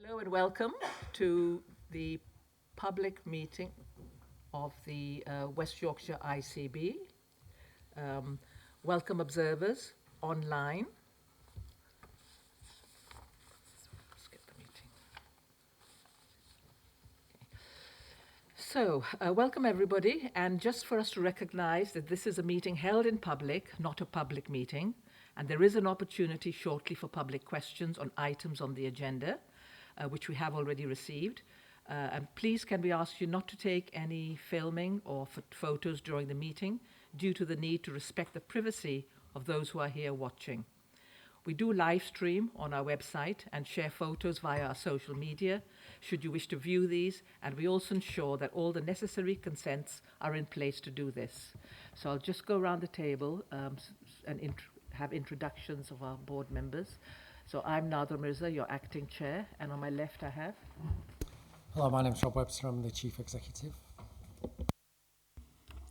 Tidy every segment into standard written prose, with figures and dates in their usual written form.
Hello and welcome to the public meeting of the West Yorkshire ICB. Welcome observers online. Let's get the meeting. So, welcome everybody, and just for us to recognise that this is a meeting held in public, not a public meeting, and there is an opportunity shortly for public questions on items on the agenda, which we have already received. And please can we ask you not to take any filming or photos during the meeting due to the need to respect the privacy of those who are here watching. We do live stream on our website and share photos via our social media should you wish to view these, and we also ensure that all the necessary consents are in place to do this. So I'll just go around the table and have introductions of our board members. So I'm Nader Mirza, your acting chair, and on my left I have... Hello, my name's Rob Webster, I'm the Chief Executive.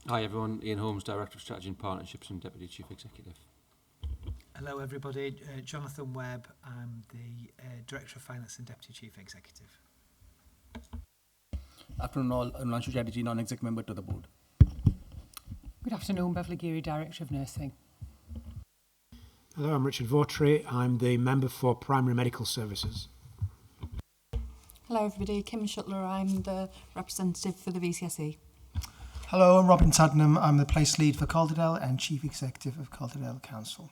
Hi everyone, Ian Holmes, Director of Strategy and Partnerships and Deputy Chief Executive. Hello everybody, Jonathan Webb, I'm the Director of Finance and Deputy Chief Executive. Afternoon all, I'm Lanshu Chatterjee, non-exec member to the board. Good afternoon, Beverly Geary, Director of Nursing. Hello, I'm Richard Vautry. I'm the member for Primary Medical Services. Hello everybody, Kim Shuttler, I'm the representative for the VCSE. Hello, I'm Robin Tadnam, I'm the place lead for Calderdale and Chief Executive of Calderdale Council.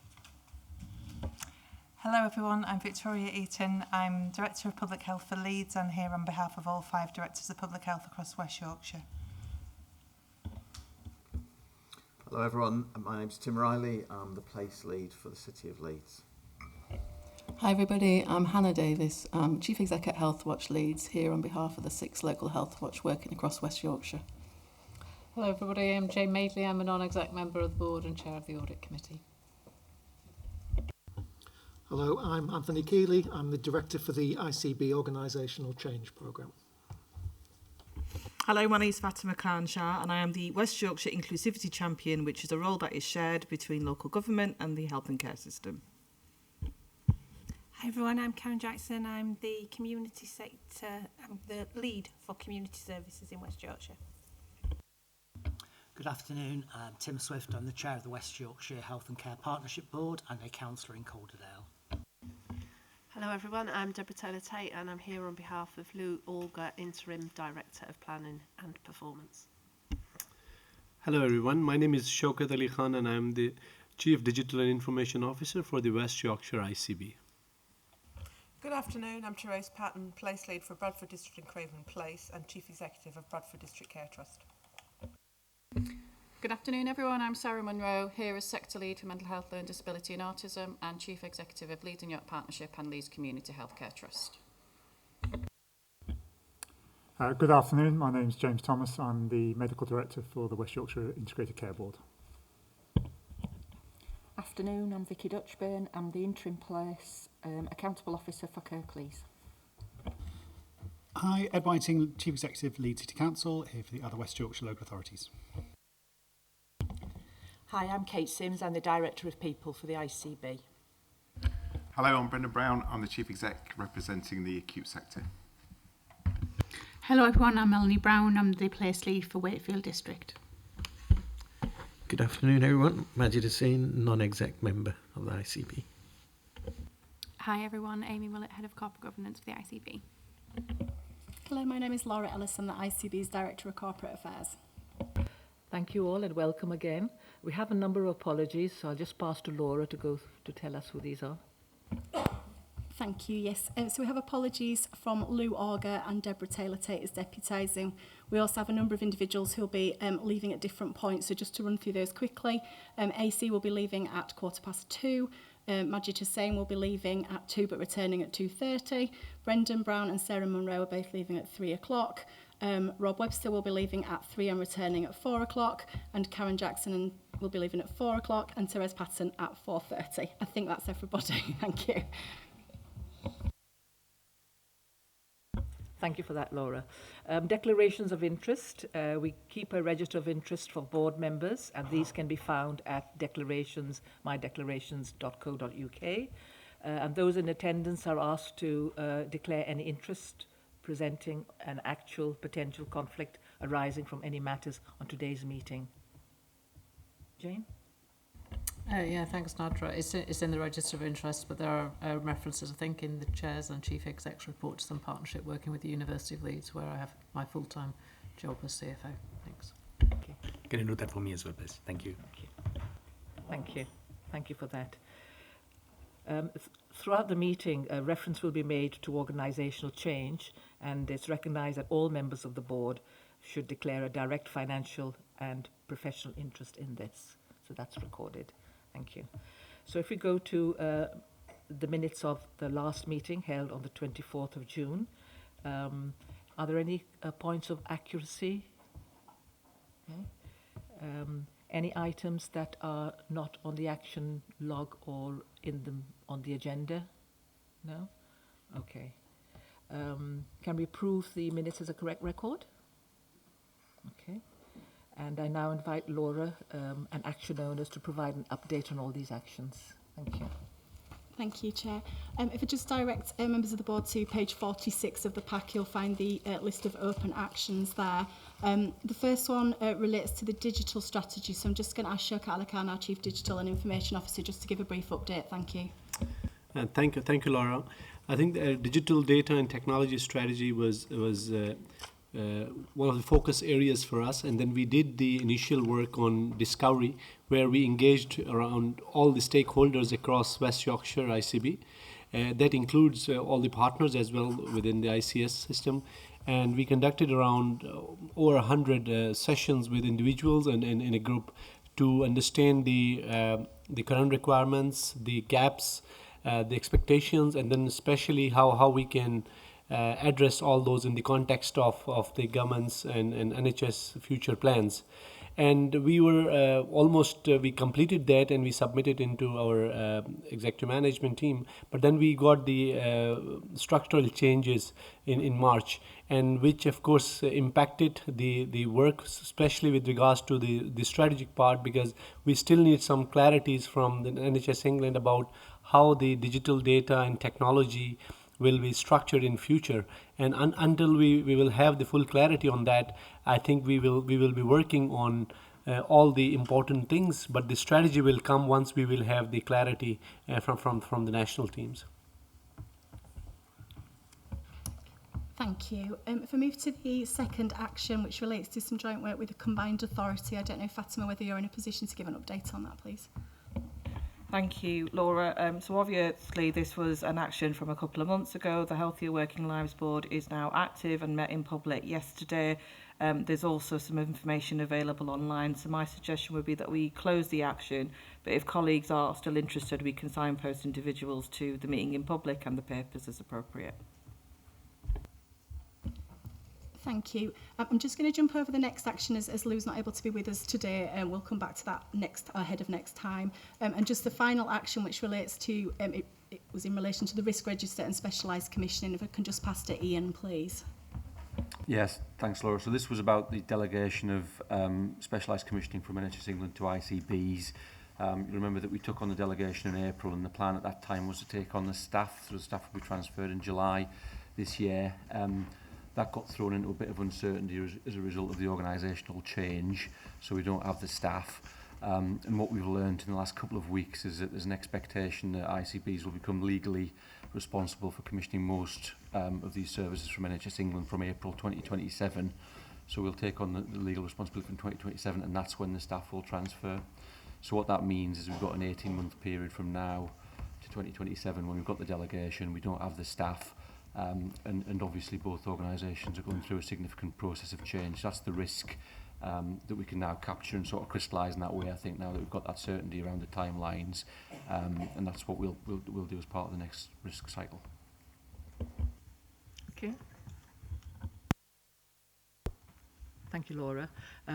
Hello everyone, I'm Victoria Eaton, I'm Director of Public Health for Leeds and here on behalf of all 5 Directors of Public Health across West Yorkshire. Hello everyone, my name's Tim Riley, I'm the place lead for the City of Leeds. Hi everybody, I'm Hannah Davis, I'm Chief Exec at Health Watch Leeds, here on behalf of the 6 local Health Watch working across West Yorkshire. Hello everybody, I'm Jane Madeley, I'm a non-exec member of the board and chair of the Audit Committee. Hello, I'm Anthony Keeley, I'm the Director for the ICB Organisational Change Programme. Hello, my name is Fatima Khan Shah and I am the West Yorkshire Inclusivity Champion, which is a role that is shared between local government and the health and care system. Hi everyone, I'm Karen Jackson, I'm the community sector, I'm the lead for community services in West Yorkshire. Good afternoon, I'm Tim Swift, I'm the chair of the West Yorkshire Health and Care Partnership Board and a councillor in Calderdale. Hello everyone, I'm Deborah Taylor-Tate and I'm here on behalf of Lou Olga, Interim Director of Planning and Performance. Hello everyone, my name is Shaukat Ali Khan and I'm the Chief Digital and Information Officer for the West Yorkshire ICB. Good afternoon, I'm Therese Patton, Place Lead for Bradford District and Craven Place and Chief Executive of Bradford District Care Trust. Good afternoon everyone, I'm Sarah Munro, here as Sector Lead for Mental Health, Learning Disability and Autism and Chief Executive of Leeds and York Partnership and Leeds Community Healthcare Trust. Good afternoon, my name is James Thomas, I'm the Medical Director for the West Yorkshire Integrated Care Board. Afternoon, I'm Vicky Dutchburn, I'm the Interim Place Accountable Officer for Kirklees. Hi, Ed Whiting, Chief Executive, Leeds City Council, here for the other West Yorkshire local authorities. Hi, I'm Kate Sims, I'm the Director of People for the ICB. Hello, I'm Brendan Brown, I'm the Chief Exec representing the acute sector. Hello everyone, I'm Melanie Brown, I'm the Place Lead for Wakefield District. Good afternoon everyone, Majid Hussain, non-exec member of the ICB. Hi everyone, Amy Willett, Head of Corporate Governance for the ICB. Hello, my name is Laura Ellison, the ICB's Director of Corporate Affairs. Thank you all and welcome again. We have a number of apologies, so I'll just pass to Laura to tell us who these are. Thank you, yes. So we have apologies from Lou Auger and Deborah Taylor-Tate as deputising. We also have a number of individuals who will be leaving at different points, so just to run through those quickly. AC will be leaving at 2:15. Majid Hussain will be leaving at 2 but returning at 2:30. Brendan Brown and Sarah Munro are both leaving at 3 o'clock. Rob Webster will be leaving at 3 and returning at 4 o'clock, and Karen Jackson will be leaving at 4 o'clock, and Therese Patton at 4:30. I think that's everybody. Thank you. Thank you for that, Laura. Declarations of interest. We keep a register of interest for board members, and these can be found at mydeclarations.co.uk. And those in attendance are asked to declare any interest presenting an actual potential conflict arising from any matters on today's meeting. Jane? Yeah, thanks, Nadra. It's in the register of interest, but there are references, I think, in the Chairs and Chief Exec's report to some partnership working with the University of Leeds, where I have my full-time job as CFO. Thanks. Okay. Can you note that for me as well, please? Thank you. Thank you. Thank you for that. Throughout the meeting, a reference will be made to organisational change, and it's recognised that all members of the board should declare a direct financial and professional interest in this. So that's recorded. Thank you. So if we go to the minutes of the last meeting held on the 24th of June, are there any points of accuracy? Okay. Any items that are not on the action log or on the agenda? No? Okay. Can we approve the minutes as a correct record? Okay. And I now invite Laura and action owners to provide an update on all these actions. Thank you. Thank you, Chair. If I just direct members of the board to page 46 of the pack, you'll find the list of open actions there. The first one relates to the digital strategy, so I'm just going to ask Shaukat Ali Khan, our Chief Digital and Information Officer, just to give a brief update. Thank you. Thank you, Laura. I think the digital data and technology strategy was one of the focus areas for us, and then we did the initial work on discovery, where we engaged around all the stakeholders across West Yorkshire ICB. That includes all the partners as well within the ICS system, and we conducted around over 100 sessions with individuals and in a group to understand the current requirements, the gaps, the expectations, and then especially how we can address all those in the context of the government's and NHS future plans. And we were we completed that and we submitted into our executive management team. But then we got the structural changes in March, and which of course impacted the work, especially with regards to the strategic part, because we still need some clarities from the NHS England about how the digital data and technology will be structured in future, and until we will have the full clarity on that, I think we will be working on all the important things, but the strategy will come once we will have the clarity from the national teams. Thank you. If I move to the second action, which relates to some joint work with a combined authority, I don't know, Fatima, whether you're in a position to give an update on that, please. Thank you, Laura. So obviously this was an action from a couple of months ago. The Healthier Working Lives Board is now active and met in public yesterday. There's also some information available online. So my suggestion would be that we close the action, but if colleagues are still interested, we can signpost individuals to the meeting in public and the papers as appropriate. Thank you. I'm just going to jump over the next action as Lou's not able to be with us today, and we'll come back to that ahead of next time. And just the final action, which relates to, it was in relation to the risk register and specialised commissioning. If I can just pass to Ian, please. Yes, thanks, Laura. So this was about the delegation of specialised commissioning from NHS England to ICBs. You remember that we took on the delegation in April, and the plan at that time was to take on the staff. So the staff will be transferred in July this year. That got thrown into a bit of uncertainty as a result of the organisational change, so we don't have the staff. And what we've learned in the last couple of weeks is that there's an expectation that ICBs will become legally responsible for commissioning most of these services from NHS England from April 2027. So we'll take on the legal responsibility from 2027, and that's when the staff will transfer. So what that means is we've got an 18-month period from now to 2027 when we've got the delegation, we don't have the staff. And obviously both organisations are going through a significant process of change. That's the risk that we can now capture and sort of crystallise in that way, I think, now that we've got that certainty around the timelines. And that's what we'll do as part of the next risk cycle. Okay. Thank you, Laura.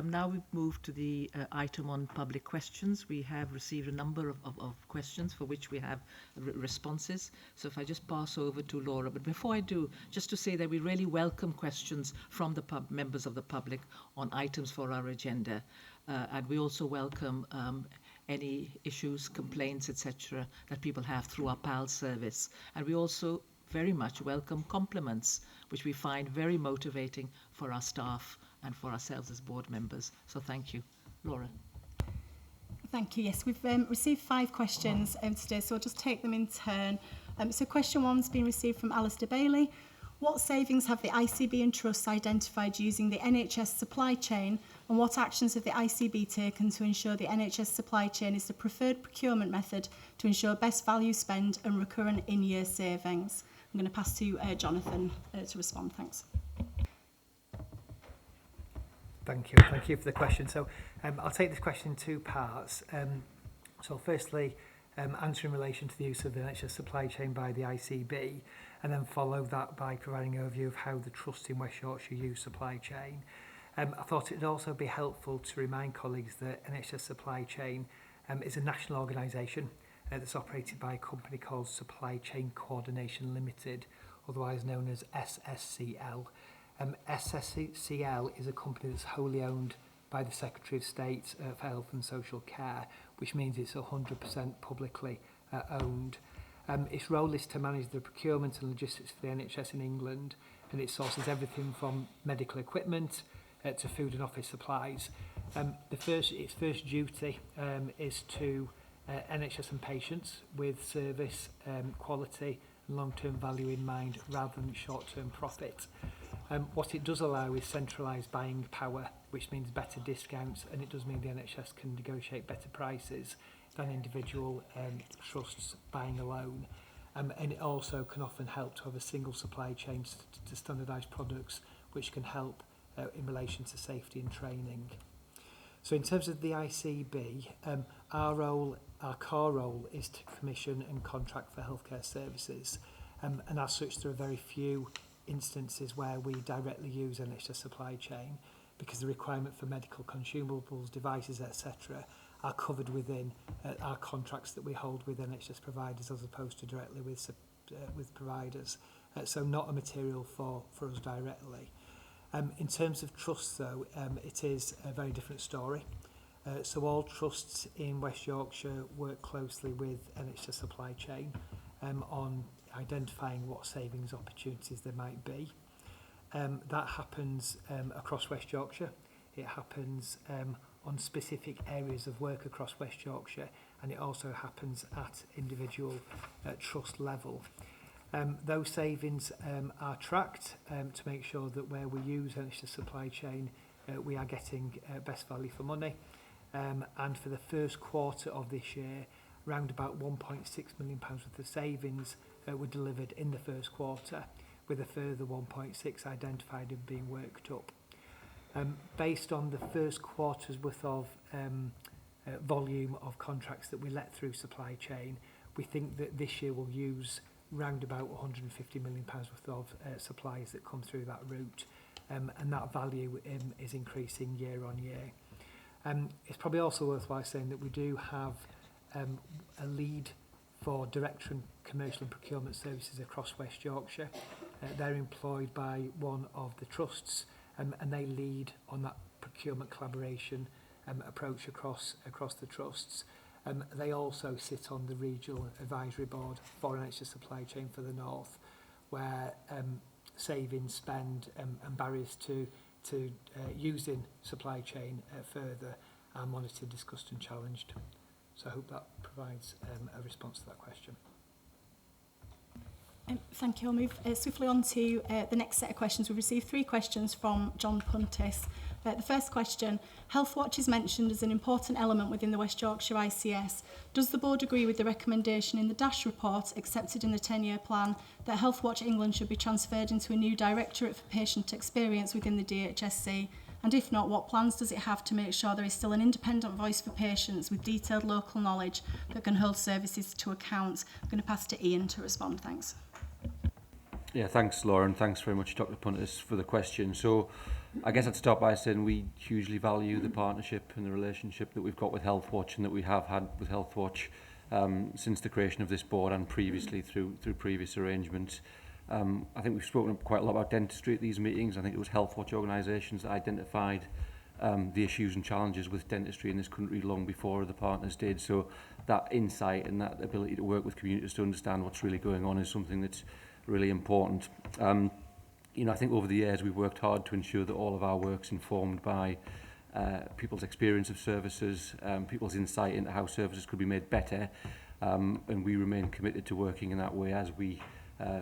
Now we've moved to the item on public questions. We have received a number of questions for which we have responses. So if I just pass over to Laura. But before I do, just to say that we really welcome questions from the members of the public on items for our agenda. And we also welcome any issues, complaints, etc. that people have through our PAL service. And we also very much welcome compliments, which we find very motivating for our staff and for ourselves as board members. So thank you. Laura. Thank you. Yes, we've received 5 questions today, so I'll just take them in turn. So question 1's been received from Alistair Bailey. What savings have the ICB and trusts identified using the NHS supply chain, and what actions have the ICB taken to ensure the NHS supply chain is the preferred procurement method to ensure best value spend and recurrent in-year savings? I'm going to pass to Jonathan to respond. Thanks. Thank you for the question. So I'll take this question in 2 parts. So firstly, answer in relation to the use of the NHS supply chain by the ICB, and then follow that by providing an overview of how the Trust in West Yorkshire use supply chain. I thought it would also be helpful to remind colleagues that NHS supply chain is a national organisation that's operated by a company called Supply Chain Coordination Limited, otherwise known as SSCL. SSCL is a company that's wholly owned by the Secretary of State for Health and Social Care, which means it's 100% publicly owned. Its role is to manage the procurement and logistics for the NHS in England, and it sources everything from medical equipment to food and office supplies. Its first duty is to NHS and patients with service, quality and long-term value in mind rather than short-term profit. What it does allow is centralised buying power, which means better discounts, and it does mean the NHS can negotiate better prices than individual trusts buying alone. And it also can often help to have a single supply chain to standardise products, which can help in relation to safety and training. So in terms of the ICB, our core role is to commission and contract for healthcare services. And as such, there are very few instances where we directly use NHS supply chain, because the requirement for medical consumables, devices, etc. are covered within our contracts that we hold with NHS providers, as opposed to directly with providers. So not a material for us directly. In terms of trusts, though, it is a very different story. So all trusts in West Yorkshire work closely with NHS supply chain on identifying what savings opportunities there might be. That happens across West Yorkshire. It happens on specific areas of work across West Yorkshire, and it also happens at individual trust level. Those savings are tracked to make sure that where we use NHS supply chain, we are getting best value for money. And for the first quarter of this year, around about £1.6 million worth of savings were delivered in the first quarter, with a further 1.6 identified and being worked up. Based on the first quarter's worth of volume of contracts that we let through supply chain, we think that this year we'll use round about £150 million worth of supplies that come through that route, and that value is increasing year on year. It's probably also worthwhile saying that we do have a lead for director and commercial and procurement services across West Yorkshire. They're employed by one of the trusts, and they lead on that procurement collaboration approach across the trusts. They also sit on the regional advisory board for NHS supply chain for the North, where savings, spend and barriers to using supply chain further are monitored, discussed and challenged. So I hope that provides a response to that question. Thank you. I'll move swiftly on to the next set of questions. We've received 3 questions from John Puntis. The first question, Healthwatch is mentioned as an important element within the West Yorkshire ICS. Does the board agree with the recommendation in the DASH report accepted in the 10-year plan that Healthwatch England should be transferred into a new Directorate for Patient Experience within the DHSC? And if not, what plans does it have to make sure there is still an independent voice for patients with detailed local knowledge that can hold services to account? I'm going to pass to Ian to respond. Thanks. Yeah, thanks, Laura, and thanks very much, Dr. Puntis, for the question. So I guess I'd start by saying we hugely value the partnership and the relationship that we've got with Healthwatch and that we have had with Healthwatch since the creation of this board and previously through previous arrangements. I think we've spoken quite a lot about dentistry at these meetings. I think it was Healthwatch organisations that identified the issues and challenges with dentistry in this country long before other partners did. So that insight and that ability to work with communities to understand what's really going on is something that's really important. You know, I think over the years we've worked hard to ensure that all of our work's informed by people's experience of services, people's insight into how services could be made better, and we remain committed to working in that way as we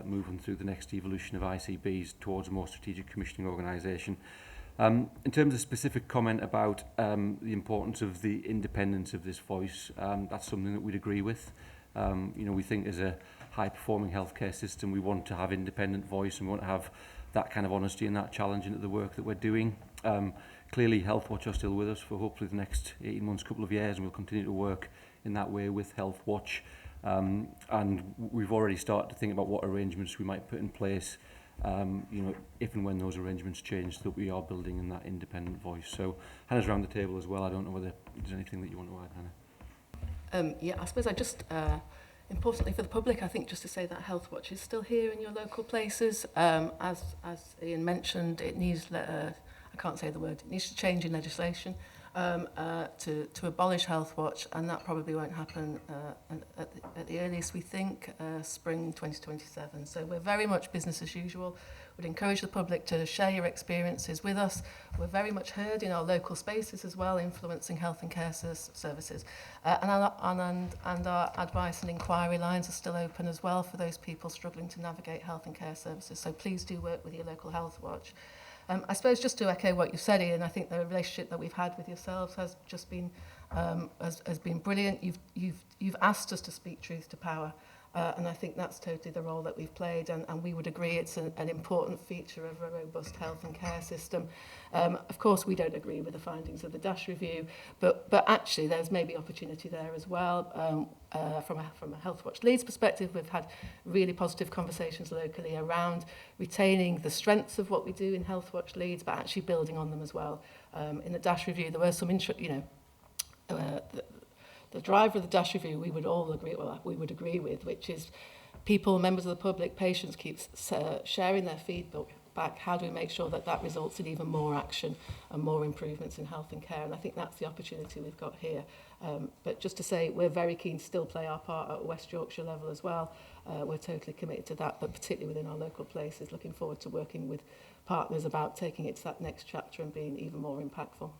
move on through the next evolution of ICBs towards a more strategic commissioning organisation. In terms of specific comment about the importance of the independence of this voice, that's something that we'd agree with. You know, we think as a high-performing healthcare system, we want to have independent voice and we want to have that kind of honesty and that challenge into the work that we're doing. Clearly, Health Watch are still with us for hopefully the next 18 months, couple of years, and we'll continue to work in that way with Health Watch. And we've already started to think about what arrangements we might put in place, you know, if and when those arrangements change, so that we are building in that independent voice. So Hannah's around the table as well. I don't know whether there's anything that you want to add, Hannah. Yeah, I suppose I just, importantly for the public, I think just to say that Health Watch is still here in your local places. As Ian mentioned, it needs, I can't say the word, it needs to change in legislation to abolish Health Watch, and that probably won't happen at the earliest, we think, spring 2027. So we're very much business as usual. We'd encourage the public to share your experiences with us. We're very much heard in our local spaces as well, influencing health and care services. And our advice and inquiry lines are still open as well for those people struggling to navigate health and care services. So please do work with your local Health Watch. I suppose just to echo what you said, Ian, I think the relationship that we've had with yourselves has just been has been brilliant. You've asked us to speak truth to power. And I think that's totally the role that we've played, and we would agree it's an important feature of a robust health and care system. Of course, we don't agree with the findings of the DASH review, but actually there's maybe opportunity there as well. From a Health Watch Leeds perspective, we've had really positive conversations locally around retaining the strengths of what we do in Health Watch Leeds, but actually building on them as well. In the DASH review, there were some the driver of the DASH review we would all agree, well, we would agree with, which is people, members of the public, patients keep sharing their feedback. How do we make sure that that results in even more action and more improvements in health and care? And I think that's the opportunity we've got here. But just to say, we're very keen to still play our part at West Yorkshire level as well. We're totally committed to that, but particularly within our local places, looking forward to working with partners about taking it to that next chapter and being even more impactful.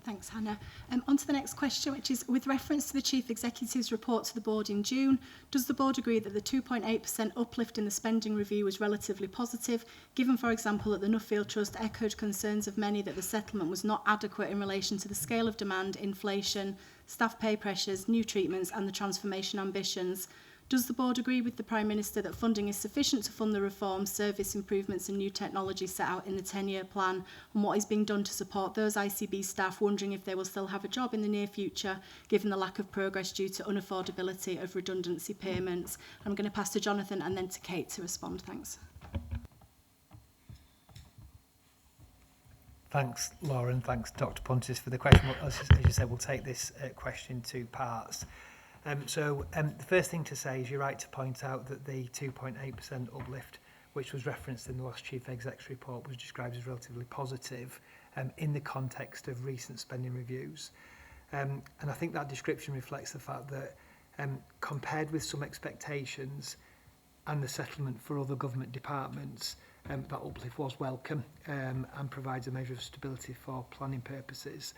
Thanks, Hannah. On to the next question, which is, with reference to the Chief Executive's report to the Board in June, does the Board agree that the 2.8% uplift in the spending review was relatively positive, given, for example, that the Nuffield Trust echoed concerns of many that the settlement was not adequate in relation to the scale of demand, inflation, staff pay pressures, new treatments and the transformation ambitions? Does the Board agree with the Prime Minister that funding is sufficient to fund the reforms, service improvements and new technology set out in the 10-year plan, and what is being done to support those ICB staff wondering if they will still have a job in the near future, given the lack of progress due to unaffordability of redundancy payments? I'm going to pass to Jonathan and then to Kate to respond. Thanks. Thanks, Laura, and thanks, Dr. Pontus, for the question. As you said, we'll take this question in two parts. The first thing to say is you're right to point out that the 2.8% uplift, which was referenced in the last Chief Exec's report, was described as relatively positive in the context of recent spending reviews. And I think that description reflects the fact that compared with some expectations and the settlement for other government departments, that uplift was welcome and provides a measure of stability for planning purposes.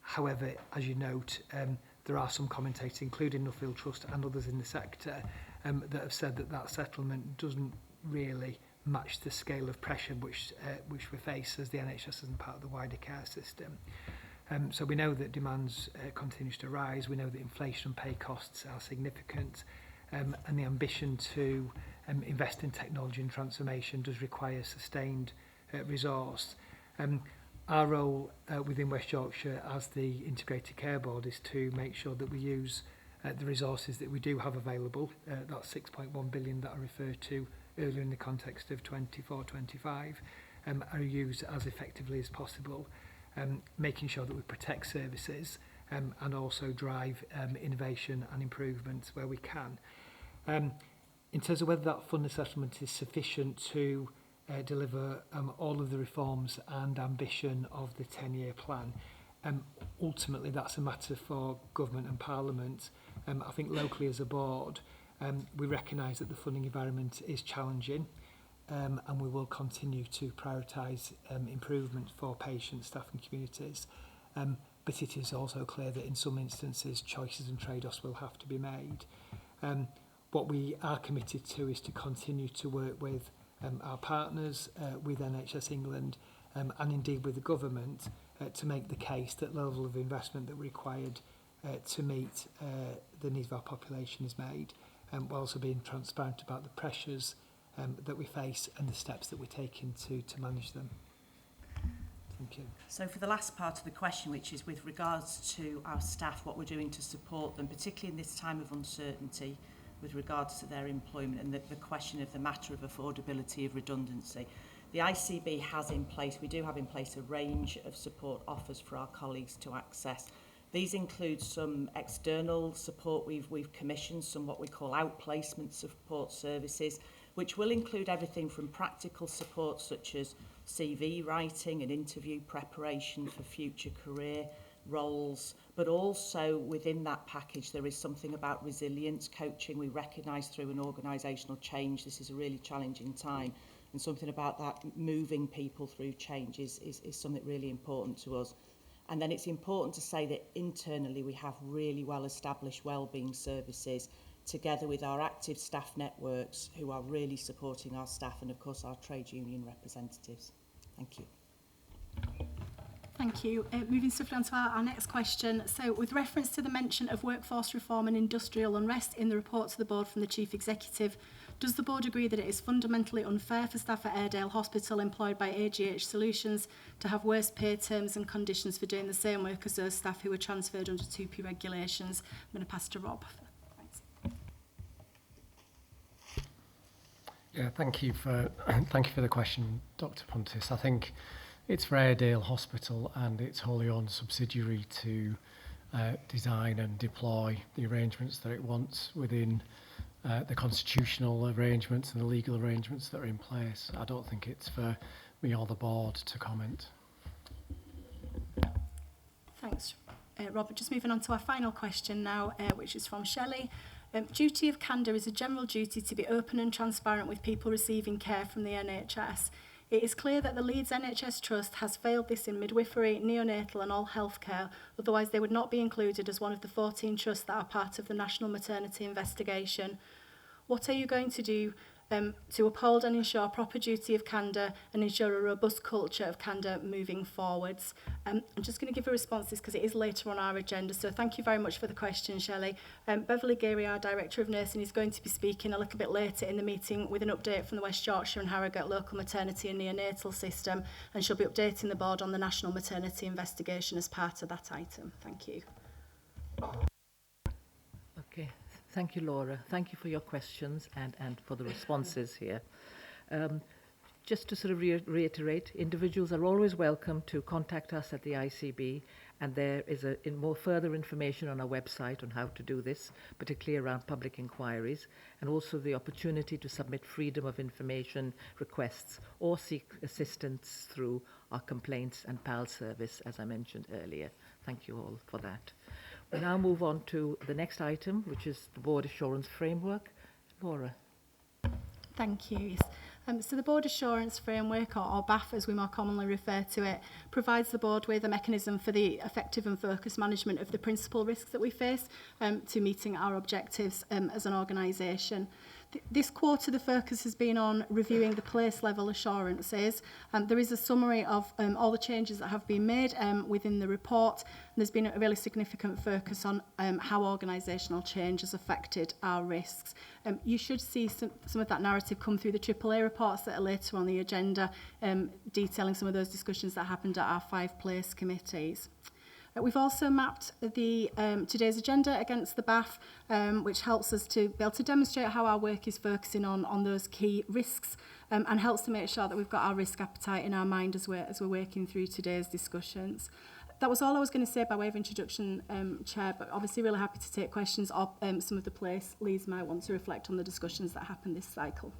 However, as you note, there are some commentators, including Nuffield Trust and others in the sector, that have said that that settlement doesn't really match the scale of pressure which we face as the NHS and part of the wider care system. So we know that demands continues to rise. We know that inflation and pay costs are significant, and the ambition to invest in technology and transformation does require sustained resource. Our role within West Yorkshire as the Integrated Care Board is to make sure that we use the resources that we do have available, that 6.1 billion that I referred to earlier in the context of 24-25, are used as effectively as possible, making sure that we protect services and also drive innovation and improvements where we can. In terms of whether that funding settlement is sufficient to deliver all of the reforms and ambition of the 10-year plan. Ultimately, that's a matter for government and parliament. I think locally as a board, we recognise that the funding environment is challenging, and we will continue to prioritise improvement for patients, staff and communities. But it is also clear that in some instances choices and trade-offs will have to be made. What we are committed to is to continue to work with our partners, with NHS England, and indeed with the government to make the case that the level of investment that required to meet the needs of our population is made, while also being transparent about the pressures that we face and the steps that we're taking to manage them. Thank you. So for the last part of the question, which is with regards to our staff, what we're doing to support them, particularly in this time of uncertainty with regards to their employment and the question of the matter of affordability of redundancy. The ICB has in place, we do have in place a range of support offers for our colleagues to access. These include some external support. We've commissioned some what we call outplacement support services, which will include everything from practical support such as CV writing and interview preparation for future career roles, but also within that package there is something about resilience coaching. We recognise through an organisational change this is a really challenging time, and something about that moving people through change is something really important to us. And then it's important to say that internally we have really well established wellbeing services together with our active staff networks who are really supporting our staff and of course our trade union representatives. Thank you. Thank you. Moving swiftly on to our next question. So with reference to the mention of workforce reform and industrial unrest in the report to the board from the Chief Executive, does the board agree that it is fundamentally unfair for staff at Airedale Hospital employed by AGH Solutions to have worse pay terms and conditions for doing the same work as those staff who were transferred under 2P regulations? I'm going to pass to Rob. Yeah, thank you for the question, Dr. Puntis. I think it's for Airedale Hospital and its wholly owned subsidiary to design and deploy the arrangements that it wants within the constitutional arrangements and the legal arrangements that are in place. I don't think it's for me or the board to comment. Thanks, Robert. Just moving on to our final question now, which is from Shelley. Duty of candour is a general duty to be open and transparent with people receiving care from the NHS. It is clear that the Leeds NHS Trust has failed this in midwifery, neonatal and all healthcare, otherwise they would not be included as one of the 14 trusts that are part of the National Maternity Investigation. What are you going to do to uphold and ensure proper duty of candour and ensure a robust culture of candour moving forwards? I'm just going to give a response to this because it is later on our agenda, so thank you very much for the question, Shelley. Beverly Geary, our Director of Nursing, is going to be speaking a little bit later in the meeting with an update from the West Yorkshire and Harrogate local maternity and neonatal system, and she'll be updating the board on the National Maternity Investigation as part of that item. Thank you. Okay. Thank you, Laura. Thank you for your questions and for the responses here. Just to sort of reiterate, individuals are always welcome to contact us at the ICB, and there is more further information on our website on how to do this, particularly around public inquiries, and also the opportunity to submit freedom of information requests or seek assistance through our complaints and PAL service, as I mentioned earlier. Thank you all for that. We now move on to the next item, which is the Board Assurance Framework. Laura. Thank you. Yes. So the Board Assurance Framework, or BAF as we more commonly refer to it, provides the board with a mechanism for the effective and focused management of the principal risks that we face to meeting our objectives as an organisation. This quarter, the focus has been on reviewing the place-level assurances. There is a summary of all the changes that have been made within the report. And there's been a really significant focus on how organisational change has affected our risks. You should see some of that narrative come through the AAA reports that are later on the agenda, detailing some of those discussions that happened at our 5 place committees. We've also mapped the today's agenda against the BAF, which helps us to be able to demonstrate how our work is focusing on those key risks and helps to make sure that we've got our risk appetite in our mind as we're working through today's discussions. That was all I was going to say by way of introduction, Chair, but obviously really happy to take questions or some of the place leads might want to reflect on the discussions that happened this cycle.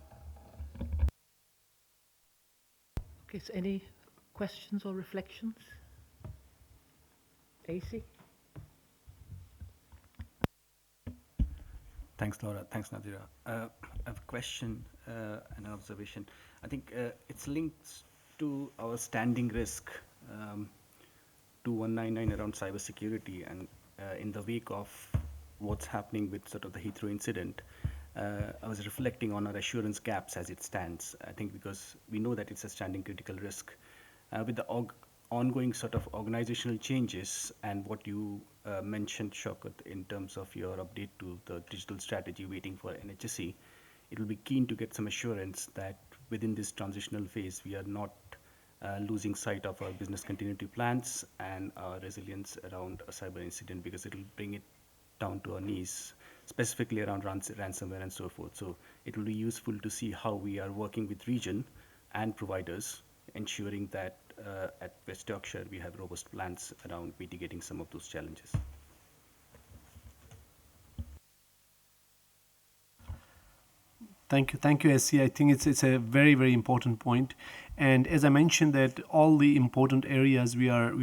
Okay, so any questions or reflections? AC? Thanks, Laura. Thanks, Nadira. I have a question and an observation. I think it's linked to our standing risk 2199 around cybersecurity, and in the wake of what's happening with sort of the Heathrow incident, I was reflecting on our assurance gaps as it stands. I think because we know that it's a standing critical risk. With the ongoing sort of organizational changes and what you mentioned, Shaukat, in terms of your update to the digital strategy waiting for NHSE, it will be keen to get some assurance that within this transitional phase, we are not losing sight of our business continuity plans and our resilience around a cyber incident, because it will bring it down to our knees, specifically around ransomware and so forth. So it will be useful to see how we are working with region and providers, ensuring that at West Yorkshire we have robust plans around mitigating some of those challenges. Thank you, SC. I think it's a very, very important point. And as I mentioned, that all the important areas we are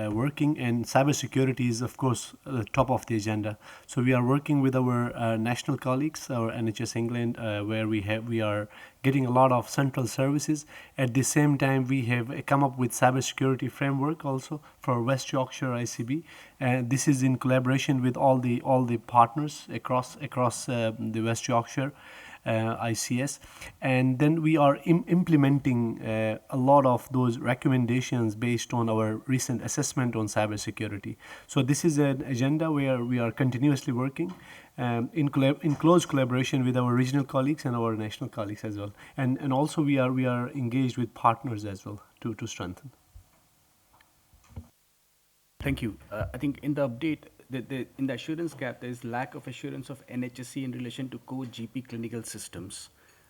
working, and cybersecurity is of course the top of the agenda. So we are working with our national colleagues, our NHS England, where we are getting a lot of central services. At the same time, we have come up with cybersecurity framework also for West Yorkshire ICB, and this is in collaboration with all the partners across the West Yorkshire ICS, and then we are implementing a lot of those recommendations based on our recent assessment on cybersecurity. So this is an agenda where we are continuously working in close collaboration with our regional colleagues and our national colleagues as well, and also we are engaged with partners as well to strengthen. Thank you. I think in the update, in the assurance gap, there is lack of assurance of NHSE in relation to core GP clinical systems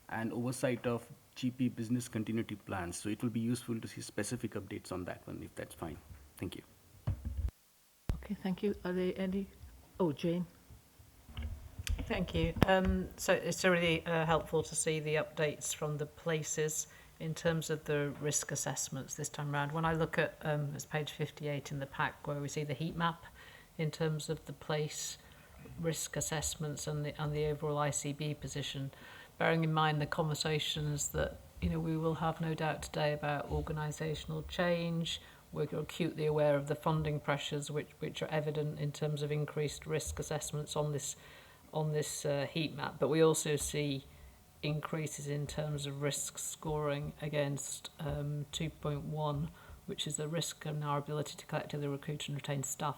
and oversight of GP business continuity plans. So it will be useful to see specific updates on that one, if that's fine. Thank you. Okay, thank you. Are there any? Oh, Jane. Thank you. So it's really helpful to see the updates from the places in terms of the risk assessments this time around. When I look at it's page 58 in the pack, where we see the heat map in terms of the place risk assessments and the overall ICB position, bearing in mind the conversations that we will have no doubt today about organisational change. We're acutely aware of the funding pressures which are evident in terms of increased risk assessments on this heat map, but we also see increases in terms of risk scoring against 2.1, which is the risk in our ability to collectively recruit and retain staff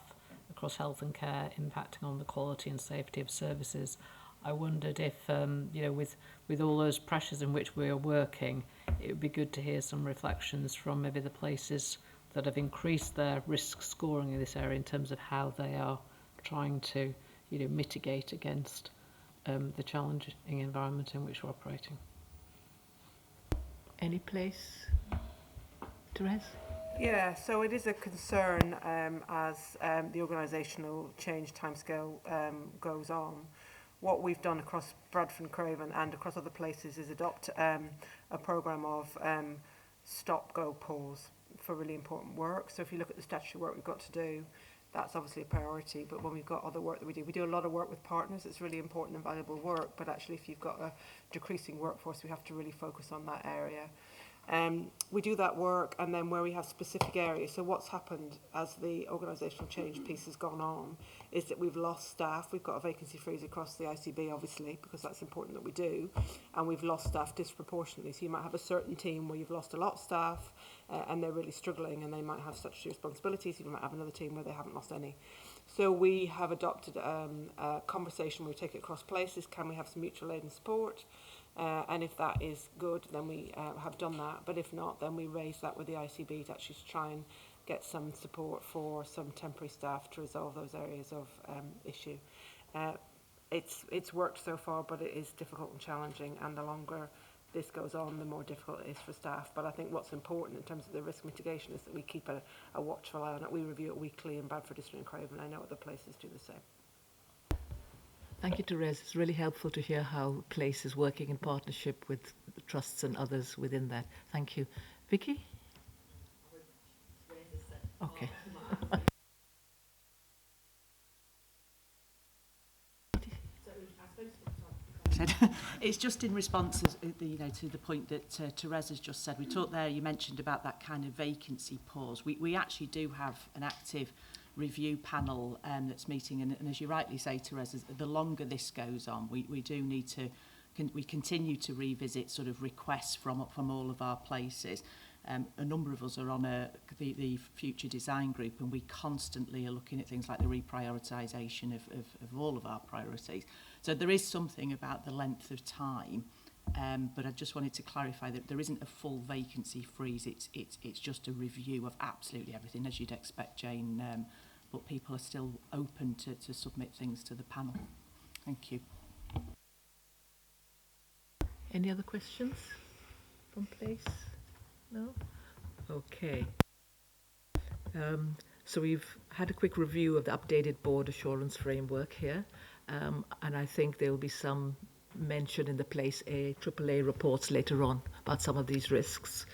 across health and care, impacting on the quality and safety of services. I wondered if, with all those pressures in which we are working, it would be good to hear some reflections from maybe the places that have increased their risk scoring in this area in terms of how they are trying to, mitigate against the challenging environment in which we're operating. Any place? Therese? Yeah, so it is a concern as the organisational change timescale goes on. What we've done across Bradford and Craven and across other places is adopt a programme of stop, go, pause for really important work. So if you look at the statutory work we've got to do, that's obviously a priority, but when we've got other work that we do a lot of work with partners. It's really important and valuable work, but actually if you've got a decreasing workforce, we have to really focus on that area. We do that work, and then where we have specific areas. So what's happened as the organisational change piece has gone on is that we've lost staff. We've got a vacancy freeze across the ICB, obviously, because that's important that we do, and we've lost staff disproportionately. So you might have a certain team where you've lost a lot of staff and they're really struggling and they might have statutory responsibilities. You might have another team where they haven't lost any. So we have adopted a conversation where we take it across places. Can we have some mutual aid and support? And if that is good, then we have done that. But if not, then we raise that with the ICB to actually try and get some support for some temporary staff to resolve those areas of issue. It's worked so far, but it is difficult and challenging, and the longer this goes on, the more difficult it is for staff. But I think what's important in terms of the risk mitigation is that we keep a watchful eye on it. We review it weekly in Bradford District and Craven. I know other places do the same. Thank you, Therese. It's really helpful to hear how Place is working in partnership with trusts and others within that. Thank you. Vicky? Okay. It's just in response, to the point that Therese has just said. We talked there, you mentioned about that kind of vacancy pause. We actually do have an active review panel that's meeting, and as you rightly say, Therese, the longer this goes on, we do need to, we continue to revisit sort of requests from all of our places. A number of us are on the future design group, and we constantly are looking at things like the reprioritisation of all of our priorities. So there is something about the length of time, but I just wanted to clarify that there isn't a full vacancy freeze. It's just a review of absolutely everything, as you'd expect, Jane. But people are still open to submit things to the panel. Thank you. Any other questions from place? No? Okay. So we've had a quick review of the updated board assurance framework here, and I think there will be some mention in the place AAA reports later on about some of these risks.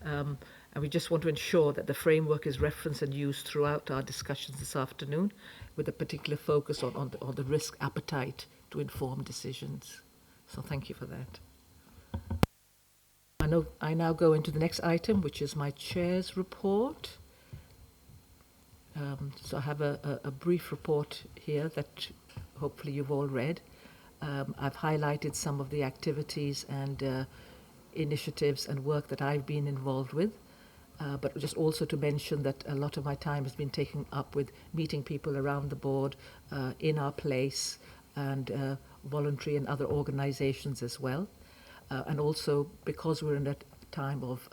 And we just want to ensure that the framework is referenced and used throughout our discussions this afternoon, with a particular focus on the risk appetite to inform decisions. So thank you for that. I now go into the next item, which is my chair's report. So I have a brief report here that hopefully you've all read. I've highlighted some of the activities and initiatives and work that I've been involved with, but just also to mention that a lot of my time has been taken up with meeting people around the board, in our place, and voluntary and other organisations as well. And also, because we're in a time of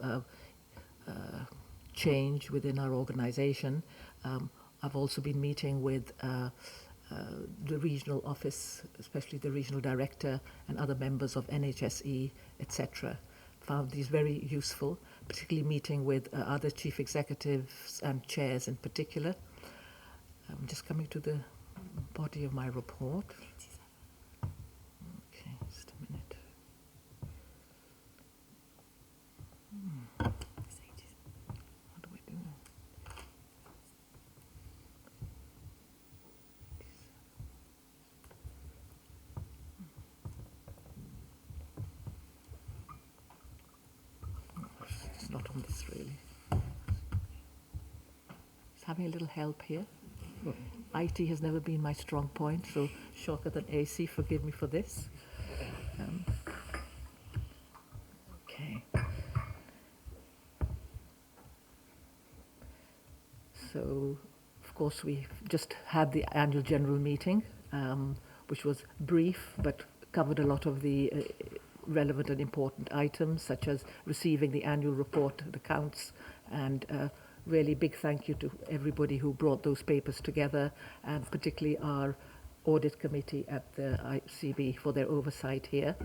change within our organisation, I've also been meeting with the regional office, especially the regional director and other members of NHSE, etc. Found these very useful, particularly meeting with other chief executives and chairs in particular. I'm just coming to the body of my report. Okay, just a minute. What do we do? It's not on this really. Just having a little help here. IT has never been my strong point, so shocker than AC, forgive me for this. Okay. So, of course, we just had the annual general meeting, which was brief but covered a lot of the relevant and important items, such as receiving the annual report, the accounts, and really big thank you to everybody who brought those papers together, and particularly our audit committee at the ICB for their oversight here.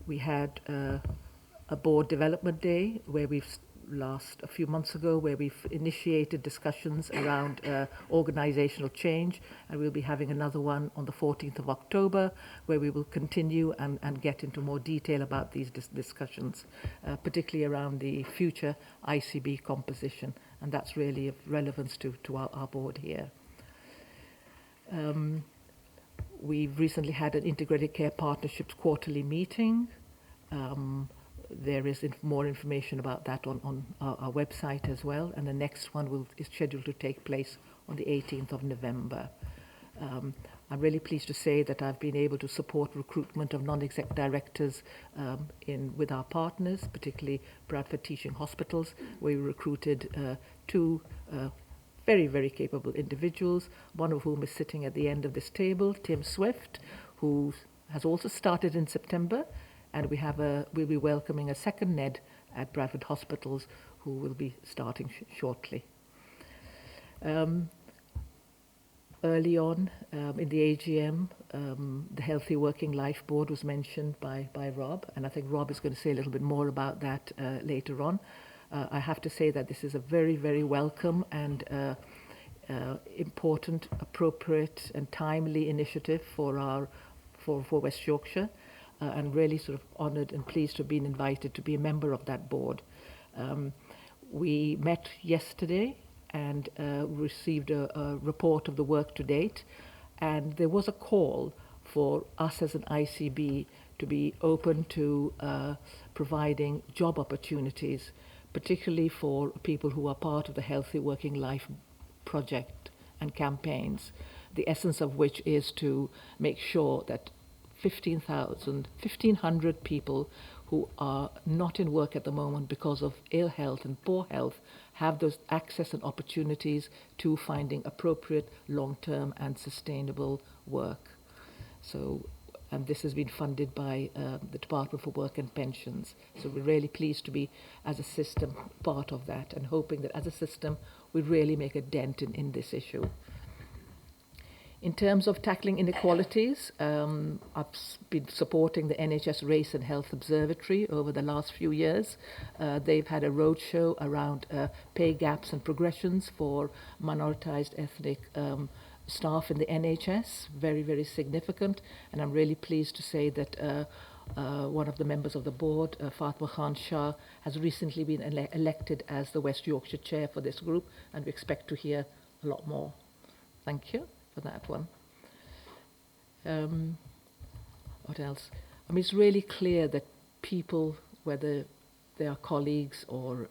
We had a board development day where a few months ago, where we've initiated discussions around organisational change, and we'll be having another one on the 14th of October, where we will continue and get into more detail about these discussions, particularly around the future ICB composition, and that's really of relevance to our board here. We've recently had an Integrated Care Partnerships quarterly meeting. There is more information about that on our website as well, and the next one is scheduled to take place on the 18th of November. I'm really pleased to say that I've been able to support recruitment of non-exec directors with our partners, particularly Bradford Teaching Hospitals, where we recruited two very, very capable individuals, one of whom is sitting at the end of this table, Tim Swift, who has also started in September, and we'll be welcoming a second NED at Bradford Hospitals, who will be starting shortly. Early on in the AGM, the Healthy Working Life Board was mentioned by Rob, and I think Rob is going to say a little bit more about that later on. I have to say that this is a very, very welcome and important, appropriate and timely initiative for West Yorkshire. and really sort of honoured and pleased to have been invited to be a member of that board. We met yesterday and received a report of the work to date, and there was a call for us as an ICB to be open to providing job opportunities, particularly for people who are part of the Healthy Working Life project and campaigns, the essence of which is to make sure that 1,500 people who are not in work at the moment because of ill health and poor health have those access and opportunities to finding appropriate long-term and sustainable work. So, and this has been funded by the Department for Work and Pensions. So we're really pleased to be, as a system, part of that, and hoping that as a system we really make a dent in this issue. In terms of tackling inequalities, I've been supporting the NHS Race and Health Observatory over the last few years. They've had a roadshow around pay gaps and progressions for minoritized ethnic staff in the NHS, very, very significant. And I'm really pleased to say that one of the members of the board, Fatma Khan Shah, has recently been elected as the West Yorkshire chair for this group, and we expect to hear a lot more. Thank you for that one. What else? I mean, it's really clear that people, whether they are colleagues or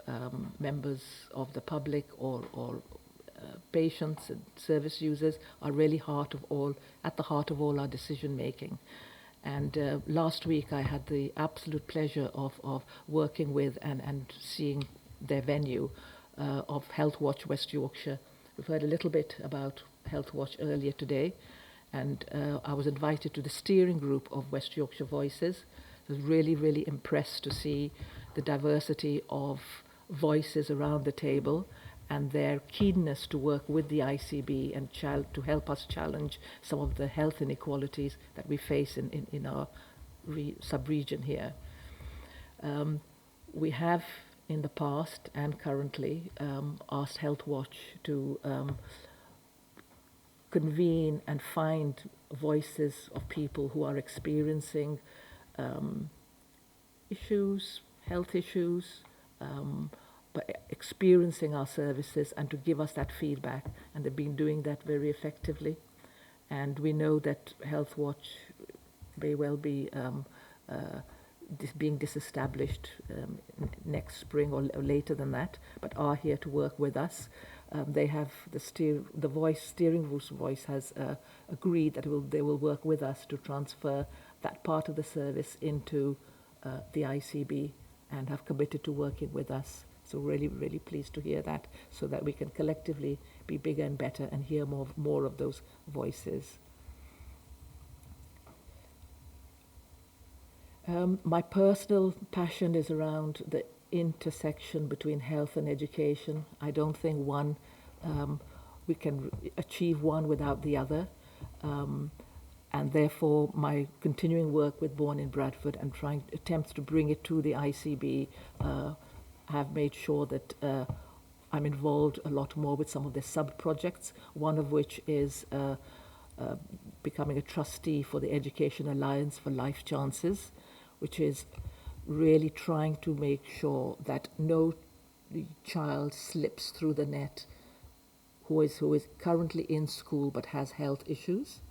members of the public or patients and service users, are really at the heart of all our decision making. And last week I had the absolute pleasure of working with and seeing their venue of Health Watch West Yorkshire. We've heard a little bit about Health Watch earlier today, and I was invited to the steering group of West Yorkshire Voices. I was really, really impressed to see the diversity of voices around the table and their keenness to work with the ICB and to help us challenge some of the health inequalities that we face in our sub-region here. We have in the past and currently asked Health Watch to convene and find voices of people who are experiencing health issues, but experiencing our services, and to give us that feedback. And they've been doing that very effectively. And we know that Health Watch may well be being disestablished next spring or later than that, but are here to work with us. They have steering group's voice has agreed that they will work with us to transfer that part of the service into the ICB, and have committed to working with us. So really, really pleased to hear that, so that we can collectively be bigger and better and hear more of those voices. My personal passion is around the intersection between health and education. I don't think we can achieve one without the other. And therefore my continuing work with Born in Bradford and attempts to bring it to the ICB have made sure that I'm involved a lot more with some of the sub-projects, one of which is becoming a trustee for the Education Alliance for Life Chances, which is really trying to make sure that no child slips through the net who is currently in school but has health issues.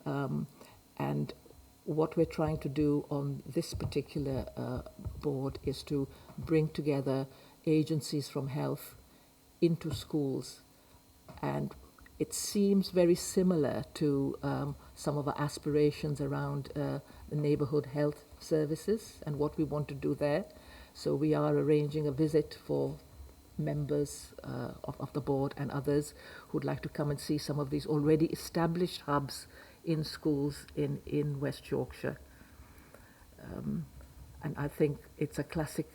And what we're trying to do on this particular board is to bring together agencies from health into schools. And it seems very similar to some of our aspirations around the neighbourhood health services and what we want to do there. So we are arranging a visit for members of the board and others who'd like to come and see some of these already established hubs in schools in West Yorkshire. And I think it's a classic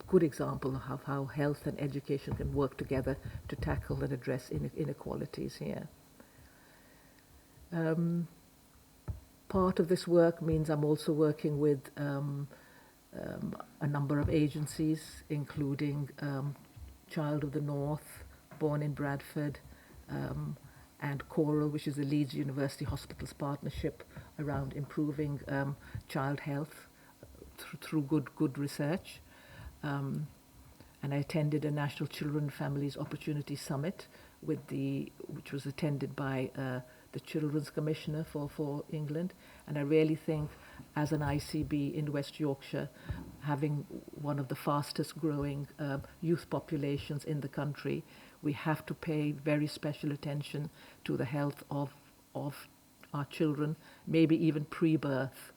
good example of how health and education can work together to tackle and address inequalities here. Part of this work means I'm also working with a number of agencies, including Child of the North, Born in Bradford, and Coral, which is the Leeds University Hospitals Partnership, around improving child health through good research. And I attended a National Children and Families Opportunity Summit which was attended by the Children's Commissioner for England. And I really think as an ICB in West Yorkshire, having one of the fastest growing youth populations in the country, we have to pay very special attention to the health of our children, maybe even pre-birth.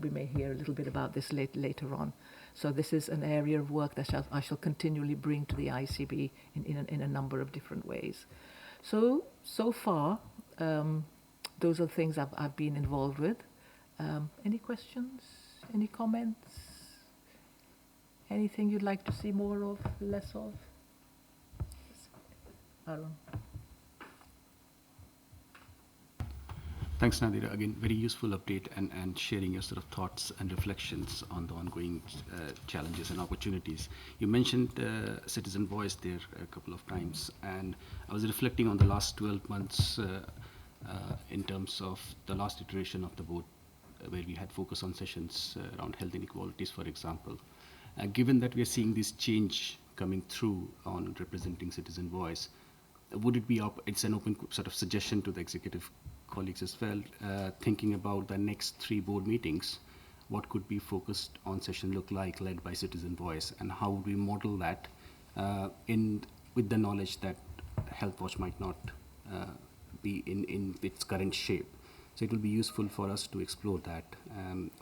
We may hear a little bit about this later on. So this is an area of work that I shall continually bring to the ICB in a number of different ways. So far, those are the things I've been involved with. Any questions? Any comments? Anything you'd like to see more of, less of? Aaron. Thanks, Nadira. Again, very useful update and sharing your sort of thoughts and reflections on the ongoing challenges and opportunities. You mentioned citizen voice there a couple of times, and I was reflecting on the last 12 months in terms of the last iteration of the board, where we had focus on sessions around health inequalities, for example. Given that we are seeing this change coming through on representing citizen voice, would it be it's an open sort of suggestion to the executive colleagues as well, thinking about the next 3 board meetings, what could be focused on session look like, led by citizen voice, and how would we model that with the knowledge that Health Watch might not be in its current shape. So it will be useful for us to explore that.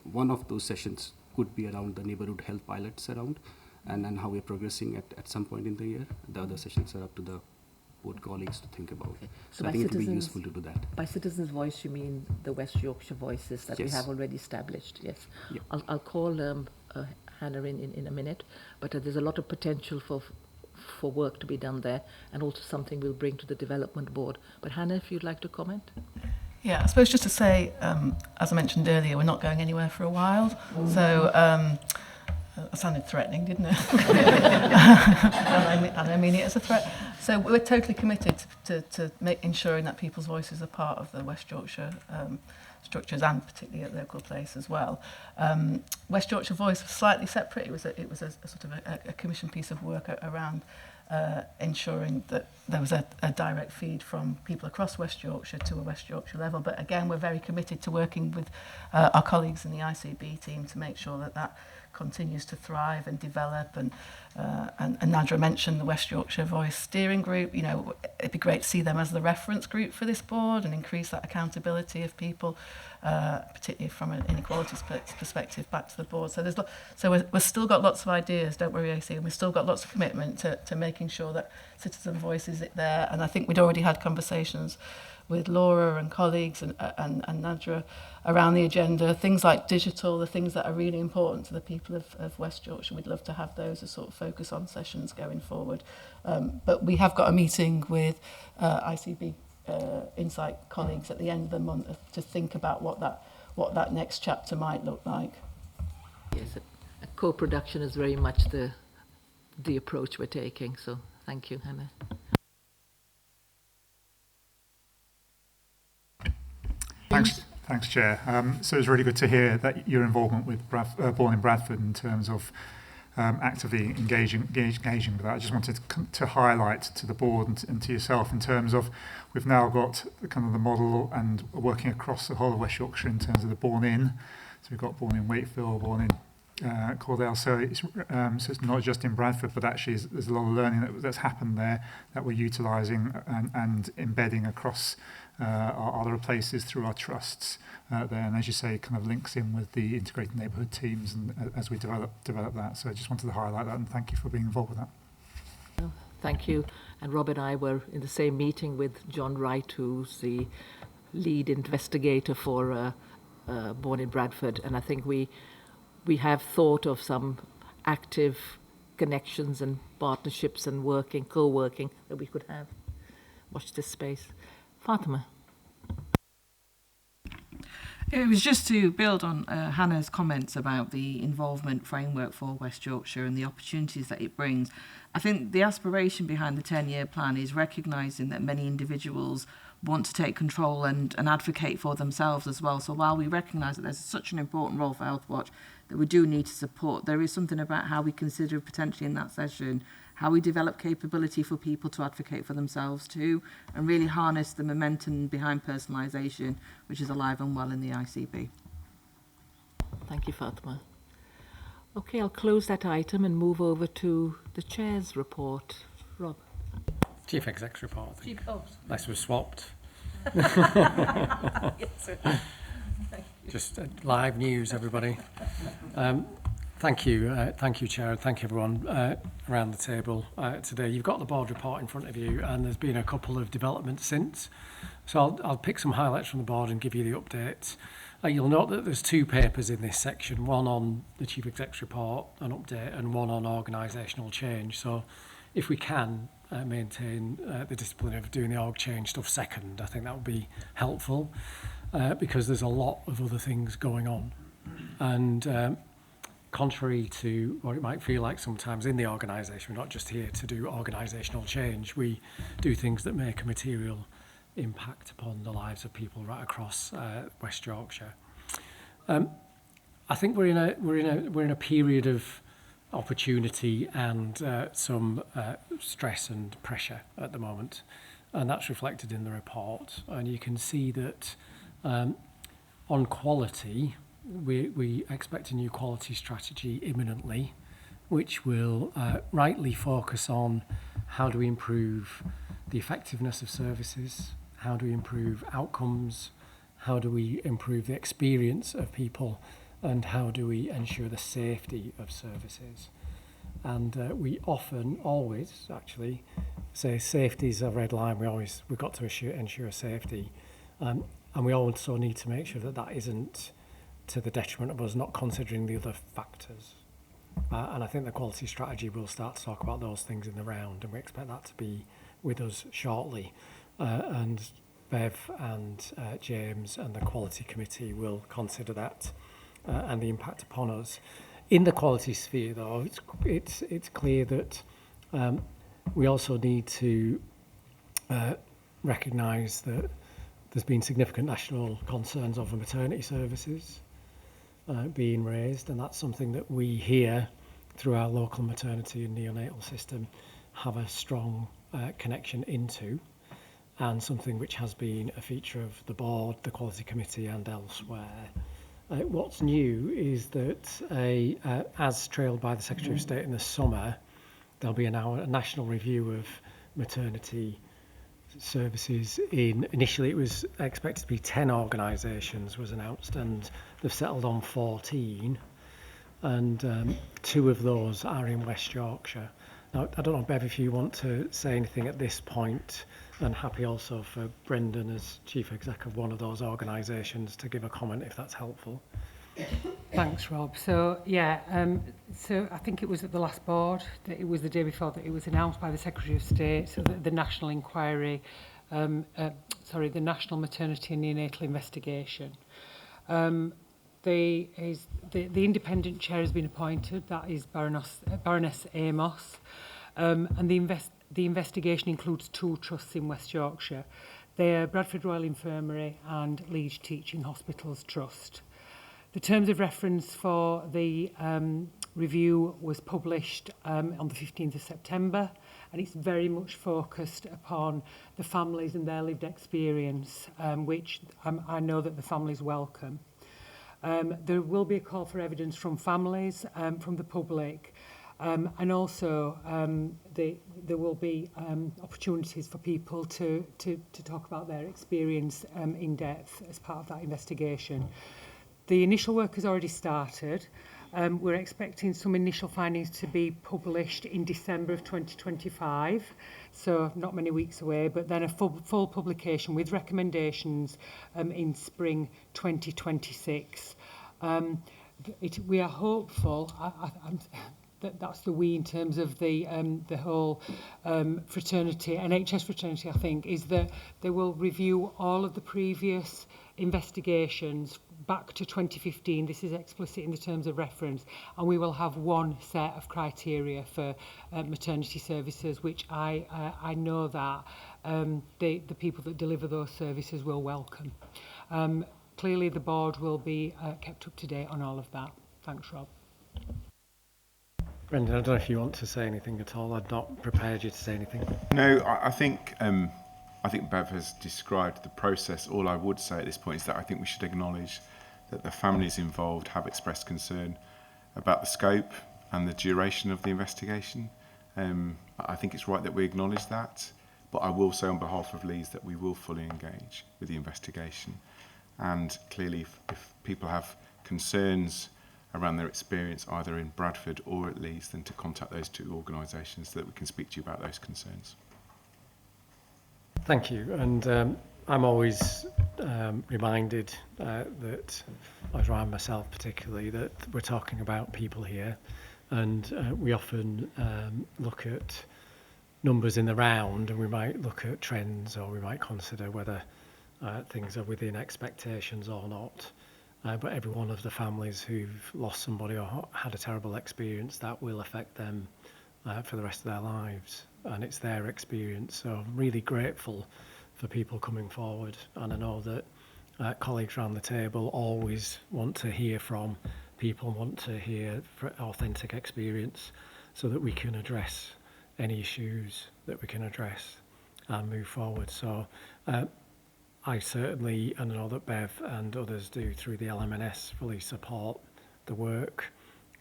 One of those sessions could be around the neighbourhood health pilots around, and how we're progressing at some point in the year. The other sessions are up to the board colleagues to think about. Okay. So I think it would be useful to do that. By citizens' voice, you mean the West Yorkshire voices that we have already established? Yes. Yep. I'll call Hannah in a minute, but there's a lot of potential for work to be done there, and also something we'll bring to the development board. But Hannah, if you'd like to comment. Yeah, I suppose just to say, as I mentioned earlier, we're not going anywhere for a while. So that sounded threatening, didn't it? and I mean it as a threat. So we're totally committed to ensuring that people's voices are part of the West Yorkshire structures, and particularly at local place as well. West Yorkshire Voice was slightly separate. It was a sort of a commission piece of work around ensuring that there was a direct feed from people across West Yorkshire to a West Yorkshire level. But again, we're very committed to working with our colleagues in the ICB team to make sure that continues to thrive and develop. And Nadra mentioned the West Yorkshire Voice Steering Group. You know, it'd be great to see them as the reference group for this board and increase that accountability of people, particularly from an inequalities perspective, back to the board. So we've still got lots of ideas, don't worry, AC, and we've still got lots of commitment to making sure that citizen voice is there. And I think we'd already had conversations with Laura and colleagues and Nadra around the agenda, things like digital, the things that are really important to the people of West Yorkshire. We'd love to have those as sort of focus on sessions going forward. But we have got a meeting with ICB Insight colleagues at the end of the month to think about what that next chapter might look like. Yes, a co-production is very much the approach we're taking. So thank you, Hannah. Thanks, Chair. So it's really good to hear that your involvement with Born in Bradford in terms of actively engaging with that. I just wanted to highlight to the board and to yourself in terms of we've now got the model and working across the whole of West Yorkshire in terms of the Born In. So we've got Born in Wakefield, Born in Cordell. So it's not just in Bradford, but actually there's a lot of learning that's happened there that we're utilising and embedding across our other places through our trusts there, and as you say, kind of links in with the integrated neighbourhood teams and as we develop that. So I just wanted to highlight that, and thank you for being involved with that. Oh, thank you. And Rob and I were in the same meeting with John Wright, who's the lead investigator for Born in Bradford, and I think we have thought of some active connections and partnerships and co-working that we could have. Watch this space. Fatima. It was just to build on Hannah's comments about the involvement framework for West Yorkshire and the opportunities that it brings. I think the aspiration behind the 10-year plan is recognising that many individuals want to take control and advocate for themselves as well. So while we recognise that there's such an important role for Health Watch that we do need to support, there is something about how we consider potentially in that session how we develop capability for people to advocate for themselves too, and really harness the momentum behind personalisation, which is alive and well in the ICB. Thank you, Fatma. Okay, I'll close that item and move over to the Chair's report. Rob. Chief Exec's report, I think. Unless we're swapped. Just live news, everybody. Thank you, Chair, and thank you everyone around the table today. You've got the board report in front of you, and there's been a couple of developments since. So I'll pick some highlights from the board and give you the updates. You'll note that there's 2 papers in this section, one on the Chief Exec's report, an update, and one on organisational change. So if we can maintain the discipline of doing the org change stuff second, I think that would be helpful because there's a lot of other things going on. And contrary to what it might feel like sometimes in the organisation, we're not just here to do organisational change. We do things that make a material impact upon the lives of people right across West Yorkshire. I think we're in a period of opportunity and some stress and pressure at the moment, and that's reflected in the report. And you can see that on quality, we expect a new quality strategy imminently, which will rightly focus on how do we improve the effectiveness of services, how do we improve outcomes, how do we improve the experience of people, and how do we ensure the safety of services. And we often, always actually, say safety is a red line. We've got to ensure safety. And we also need to make sure that that isn't to the detriment of us not considering the other factors. And I think the quality strategy will start to talk about those things in the round, and we expect that to be with us shortly. And Bev and James and the Quality Committee will consider that and the impact upon us. In the quality sphere, though, it's clear that we also need to recognise that there's been significant national concerns over maternity services being raised, and that's something that we here, through our local maternity and neonatal system, have a strong connection into, and something which has been a feature of the board, the Quality Committee and elsewhere. What's new is that, as trailed by the Secretary of State in the summer, there'll be a national review of maternity services. Initially it was expected to be 10 organisations was announced, and they've settled on 14, and 2 of those are in West Yorkshire. Now, I don't know, Bev, if you want to say anything at this point, and happy also for Brendan as Chief Exec of one of those organisations to give a comment if that's helpful. Thanks, Rob. So, so I think it was at the last board, that it was the day before, that it was announced by the Secretary of State, so that the National Inquiry, the National Maternity and Neonatal Investigation. The independent chair has been appointed, that is Baroness Amos, and the investigation includes 2 trusts in West Yorkshire. They are Bradford Royal Infirmary and Leeds Teaching Hospitals Trust. The terms of reference for the review was published on the 15th of September, and it's very much focused upon the families and their lived experience, which I know that the families welcome. There will be a call for evidence from families, from the public, and also there will be opportunities for people to talk about their experience in depth as part of that investigation. The initial work has already started. We're expecting some initial findings to be published in December of 2025, so not many weeks away, but then a full publication with recommendations in spring 2026. We are hopeful, that's the we in terms of the whole fraternity, NHS fraternity, I think, is that they will review all of the previous investigations back to 2015. This is explicit in the terms of reference, and we will have one set of criteria for maternity services, which I know that the people that deliver those services will welcome. Clearly, the board will be kept up to date on all of that. Thanks, Rob. Brendan, I don't know if you want to say anything at all. I'd not prepared you to say anything. No, I think Bev has described the process. All I would say at this point is that I think we should acknowledge that the families involved have expressed concern about the scope and the duration of the investigation. I think it's right that we acknowledge that, but I will say on behalf of Leeds that we will fully engage with the investigation. And clearly, if people have concerns around their experience either in Bradford or at Leeds, then to contact those two organisations so that we can speak to you about those concerns. Thank you. And I'm always reminded that, I myself particularly, that we're talking about people here, and we often look at numbers in the round, and we might look at trends, or we might consider whether things are within expectations or not. But every one of the families who've lost somebody or had a terrible experience, that will affect them for the rest of their lives, and it's their experience. So I'm really grateful for people coming forward, and I know that colleagues around the table always want to hear from people, want to hear authentic experience, so that we can address any issues that we can address and move forward. So I certainly, and I know that Bev and others do through the LMNS, fully support the work,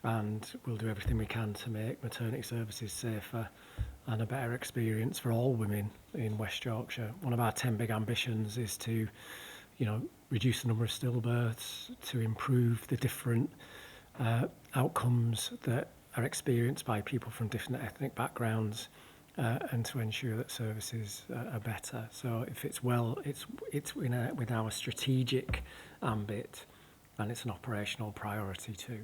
and we'll do everything we can to make maternity services safer and a better experience for all women in West Yorkshire. One of our 10 big ambitions is to, reduce the number of stillbirths, to improve the different outcomes that are experienced by people from different ethnic backgrounds, and to ensure that services are better. So if it's with our strategic ambit, and it's an operational priority too.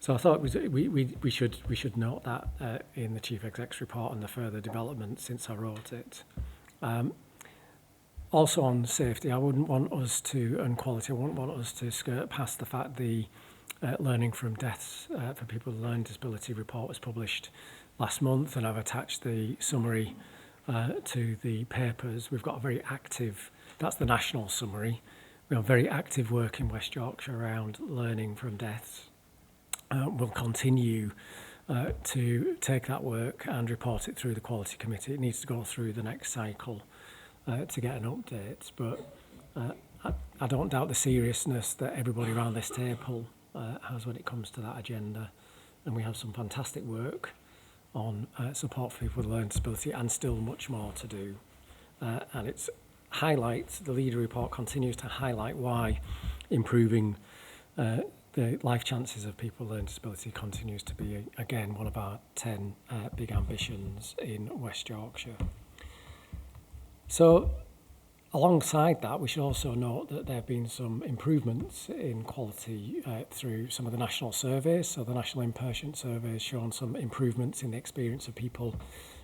So I thought we should note that in the Chief Exec's report and the further development since I wrote it. Also on safety, I wouldn't want us to, and quality, I wouldn't want us to skirt past the fact the learning from deaths for people with learning disability report was published last month, and I've attached the summary to the papers. We've got a very active, that's the national summary, we have very active work in West Yorkshire around learning from deaths. We'll continue to take that work and report it through the Quality Committee. It needs to go through the next cycle to get an update, but I don't doubt the seriousness that everybody around this table has when it comes to that agenda, and we have some fantastic work on support for people with learning disability, and still much more to do. And it's highlights, the leader report continues to highlight why improving the life chances of people with learning disability continues to be, again, one of our 10 big ambitions in West Yorkshire. So alongside that, we should also note that there have been some improvements in quality through some of the national surveys. So the National Inpatient Survey has shown some improvements in the experience of people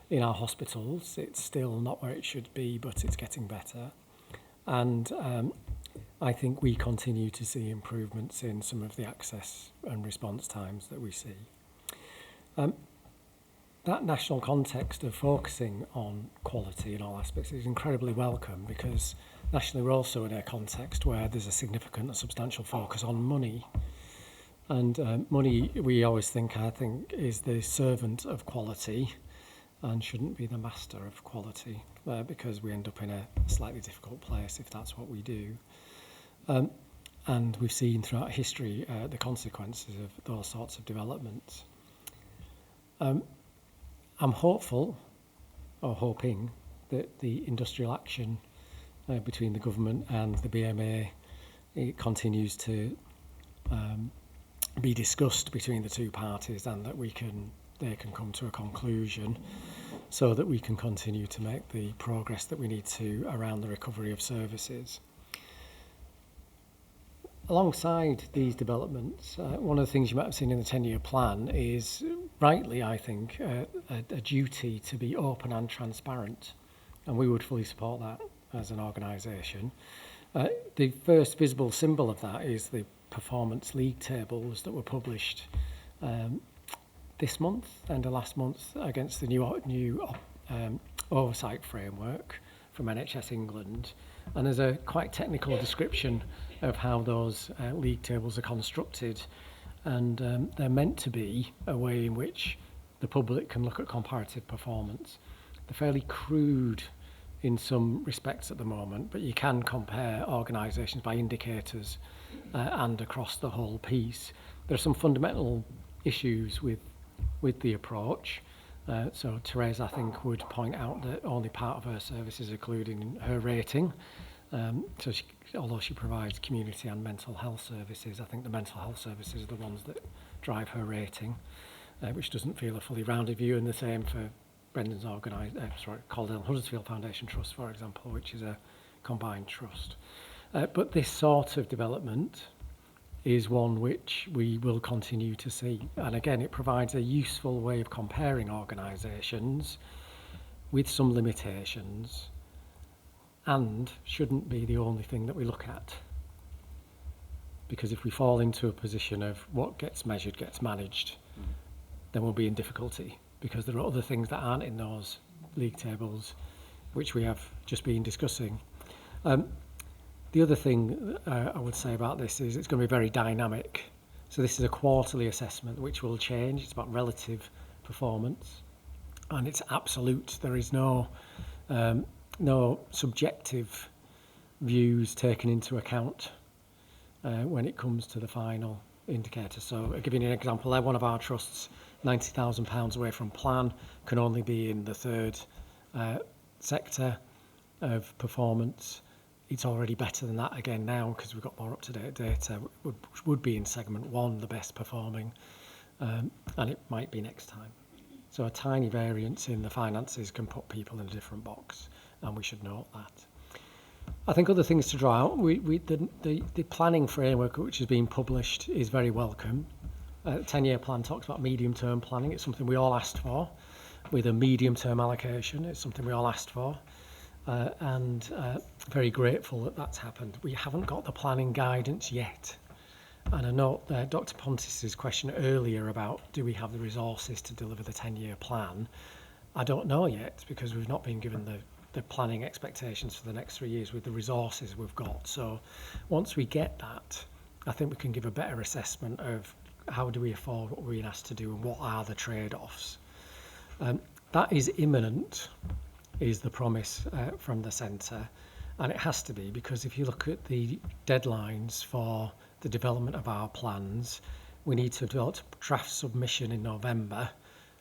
in our hospitals. It's still not where it should be, but it's getting better. And I think we continue to see improvements in some of the access and response times that we see. That national context of focusing on quality in all aspects is incredibly welcome, because nationally we're also in a context where there's a significant and substantial focus on money. And money, we always think, is the servant of quality and shouldn't be the master of quality, because we end up in a slightly difficult place if that's what we do. And we've seen throughout history the consequences of those sorts of developments. I'm hopeful, or hoping, that the industrial action between the government and the BMA, it continues to be discussed between the two parties, and that they can come to a conclusion, so that we can continue to make the progress that we need to around the recovery of services. Alongside these developments, one of the things you might have seen in the 10-year plan is, rightly, I think, a duty to be open and transparent. And we would fully support that as an organisation. The first visible symbol of that is the performance league tables that were published this month and last month against the new oversight framework from NHS England. And there's a quite technical description of how those league tables are constructed, and they're meant to be a way in which the public can look at comparative performance. They're fairly crude in some respects at the moment, but you can compare organisations by indicators and across the whole piece. There are some fundamental issues with the approach. So Therese, I think, would point out that only part of her service is included in her rating. So although she provides community and mental health services, I think the mental health services are the ones that drive her rating, which doesn't feel a fully rounded view, and the same for Brendan's Caldell Huddersfield Foundation Trust, for example, which is a combined trust. But this sort of development is one which we will continue to see. And again, it provides a useful way of comparing organisations with some limitations, and shouldn't be the only thing that we look at. Because if we fall into a position of what gets measured gets managed, then we'll be in difficulty, because there are other things that aren't in those league tables, which we have just been discussing. The other thing I would say about this is it's going to be very dynamic. So this is a quarterly assessment which will change. It's about relative performance, and it's absolute. There is no subjective views taken into account when it comes to the final indicator. So I'll give you an example there. One of our trusts, £90,000 away from plan, can only be in the third sector of performance. It's already better than that again now because we've got more up-to-date data. Would be in segment 1 the best performing, and it might be next time. So a tiny variance in the finances can put people in a different box, and we should note that. I think other things to draw out, the planning framework which has been published is very welcome. 10-year plan talks about medium-term planning. It's something we all asked for. With a medium-term allocation, it's something we all asked for. And very grateful that that's happened. We haven't got the planning guidance yet. And I note Dr. Pontis's question earlier about do we have the resources to deliver the 10-year plan. I don't know yet, because we've not been given the planning expectations for the next 3 years with the resources we've got. So once we get that, I think we can give a better assessment of how do we afford what we're being asked to do and what are the trade-offs. That is imminent, is the promise from the centre, and it has to be, because if you look at the deadlines for the development of our plans, we need to develop draft submission in November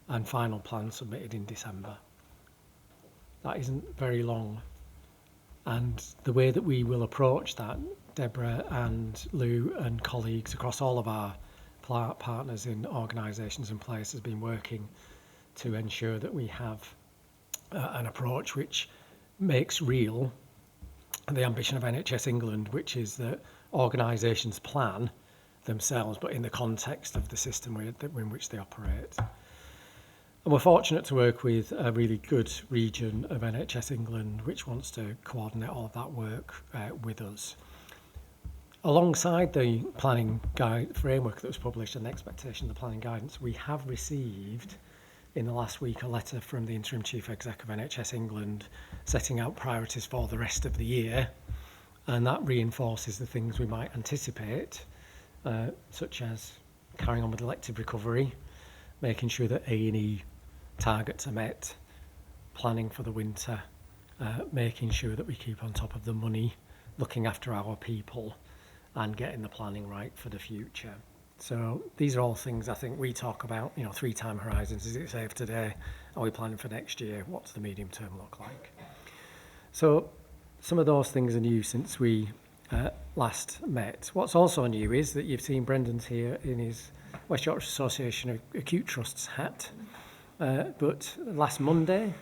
and final plan submitted in December. That isn't very long, and the way that we will approach that, Deborah and Lou and colleagues across all of our partners in organisations and places have been working to ensure that we have an approach which makes real the ambition of NHS England, which is that organisations plan themselves, but in the context of the system in which they operate. And we're fortunate to work with a really good region of NHS England, which wants to coordinate all of that work with us. Alongside the planning guide framework that was published and the expectation of the planning guidance, we have received in the last week a letter from the Interim Chief Exec of NHS England setting out priorities for the rest of the year, and that reinforces the things we might anticipate, such as carrying on with elective recovery, making sure that A&E targets are met, planning for the winter, making sure that we keep on top of the money, looking after our people, and getting the planning right for the future. So these are all things I think we talk about, 3-time horizons. Is it safe today? Are we planning for next year? What's the medium term look like? So some of those things are new since we last met. What's also new is that you've seen Brendan's here in his West Yorkshire Association of Acute Trusts hat. But last Monday,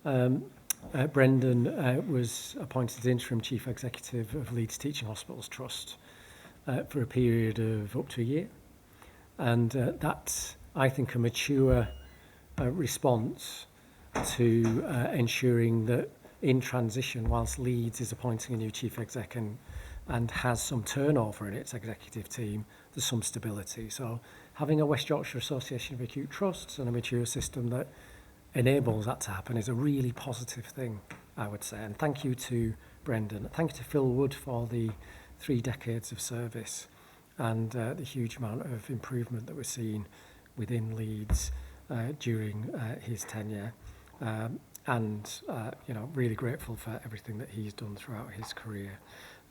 Brendan was appointed as Interim Chief Executive of Leeds Teaching Hospitals Trust for a period of up to a year. And that's, I think, a mature response to ensuring that in transition whilst Leeds is appointing a new chief exec and has some turnover in its executive team, there's some stability. So having a West Yorkshire Association of Acute Trusts and a mature system that enables that to happen is a really positive thing, I would say. And thank you to Brendan. Thank you to Phil Wood for the 3 decades of service and the huge amount of improvement that we're seeing within Leeds during his tenure. Really grateful for everything that he's done throughout his career.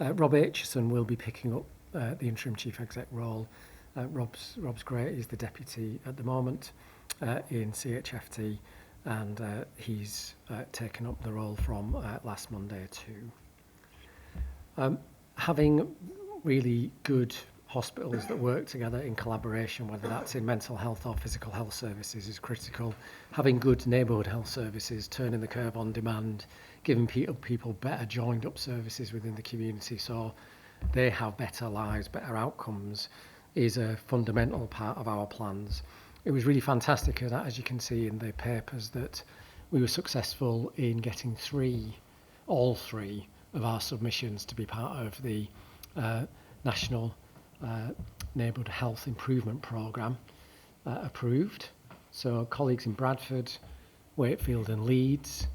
Rob Aitchison will be picking up the interim chief exec role. Rob's great. He's the deputy at the moment in CHFT, and he's taken up the role from last Monday too. Having really good hospitals that work together in collaboration, whether that's in mental health or physical health services, is critical. Having good neighbourhood health services, turning the curve on demand, giving people better joined up services within the community so they have better lives, better outcomes, is a fundamental part of our plans. It was really fantastic, as you can see in the papers, that we were successful in getting all three of our submissions to be part of the National Neighbourhood Health Improvement Programme approved. So colleagues in Bradford, Wakefield and Leeds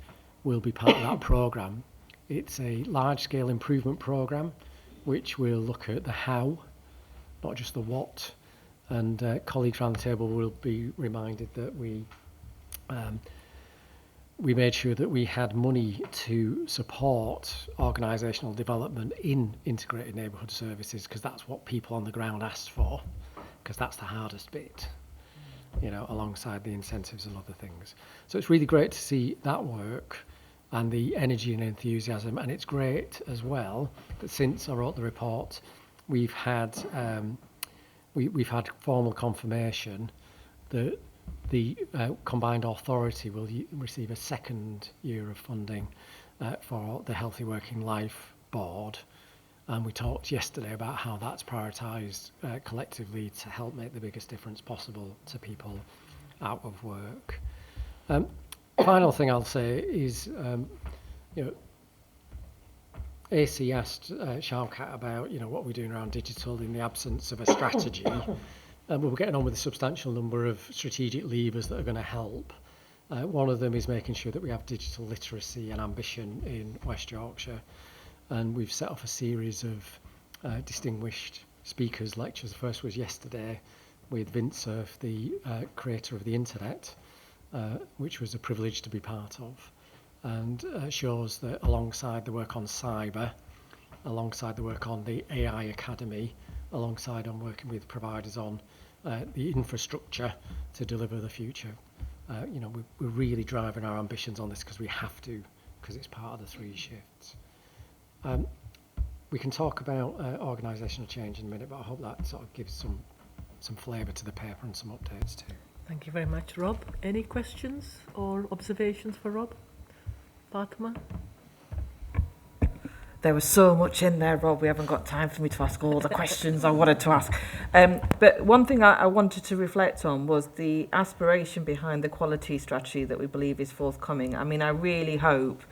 will be part of that programme. It's a large-scale improvement programme which will look at the how, not just the what, and colleagues around the table will be reminded that we made sure that we had money to support organisational development in integrated neighbourhood services, because that's what people on the ground asked for, because that's the hardest bit, alongside the incentives and other things. So it's really great to see that work and the energy and enthusiasm, and it's great as well that since I wrote the report, we've had formal confirmation that the combined authority will receive a second year of funding for the Healthy Working Life Board. And we talked yesterday about how that's prioritised collectively to help make the biggest difference possible to people out of work. Final thing I'll say is, AC asked Shalkat about, what we're doing around digital in the absence of a strategy. We're getting on with a substantial number of strategic levers that are going to help. One of them is making sure that we have digital literacy and ambition in West Yorkshire. And we've set off a series of distinguished speakers, lectures. The first was yesterday with Vint Cerf, the creator of the internet, which was a privilege to be part of, and shows that alongside the work on cyber, alongside the work on the AI Academy, alongside on working with providers on the infrastructure to deliver the future. We're really driving our ambitions on this because we have to, because it's part of the 3 shifts. We can talk about organisational change in a minute, but I hope that sort of gives some flavour to the paper and some updates too. Thank you very much, Rob. Any questions or observations for Rob? Fatima? There was so much in there, Rob. We haven't got time for me to ask all the questions I wanted to ask. But one thing I wanted to reflect on was the aspiration behind the quality strategy that we believe is forthcoming. I mean, I really hope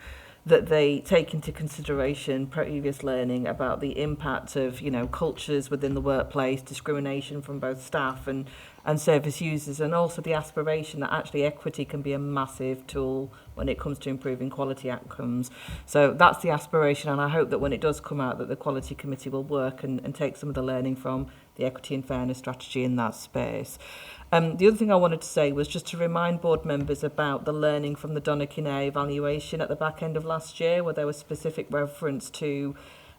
that they take into consideration previous learning about the impact of, cultures within the workplace, discrimination from both staff and service users, and also the aspiration that actually equity can be a massive tool when it comes to improving quality outcomes. So that's the aspiration, and I hope that when it does come out that the Quality Committee will work and take some of the learning from the equity and fairness strategy in that space. The other thing I wanted to say was just to remind board members about the learning from the Donna-Kinney evaluation at the back end of last year, where there was specific reference to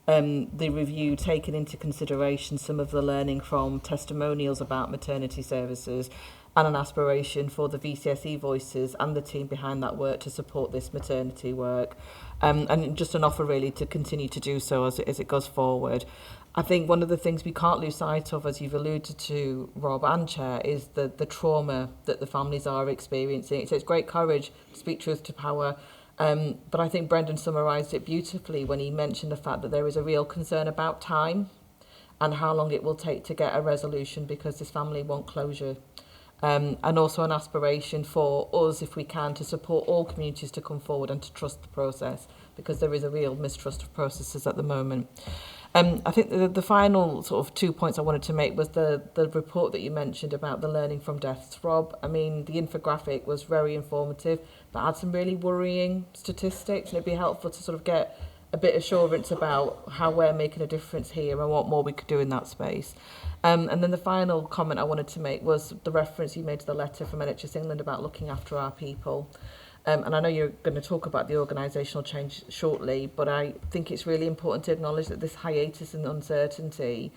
the review taking into consideration some of the learning from testimonials about maternity services and an aspiration for the VCSE voices and the team behind that work to support this maternity work. And just an offer really to continue to do so as it goes forward. I think one of the things we can't lose sight of, as you've alluded to, Rob and Chair, is the trauma that the families are experiencing. It takes great courage to speak truth to power. But I think Brendan summarised it beautifully when he mentioned the fact that there is a real concern about time and how long it will take to get a resolution because this family want closure. and also an aspiration for us, if we can, to support all communities to come forward and to trust the process, because there is a real mistrust of processes at the moment. I think the final sort of 2 points I wanted to make was the report that you mentioned about the learning from deaths. Rob, I mean, the infographic was very informative, but had some really worrying statistics, and it'd be helpful to sort of get a bit of assurance about how we're making a difference here and what more we could do in that space. And then the final comment I wanted to make was the reference you made to the letter from NHS England about looking after our people. And I know you're going to talk about the organisational change shortly, but I think it's really important to acknowledge that this hiatus and uncertainty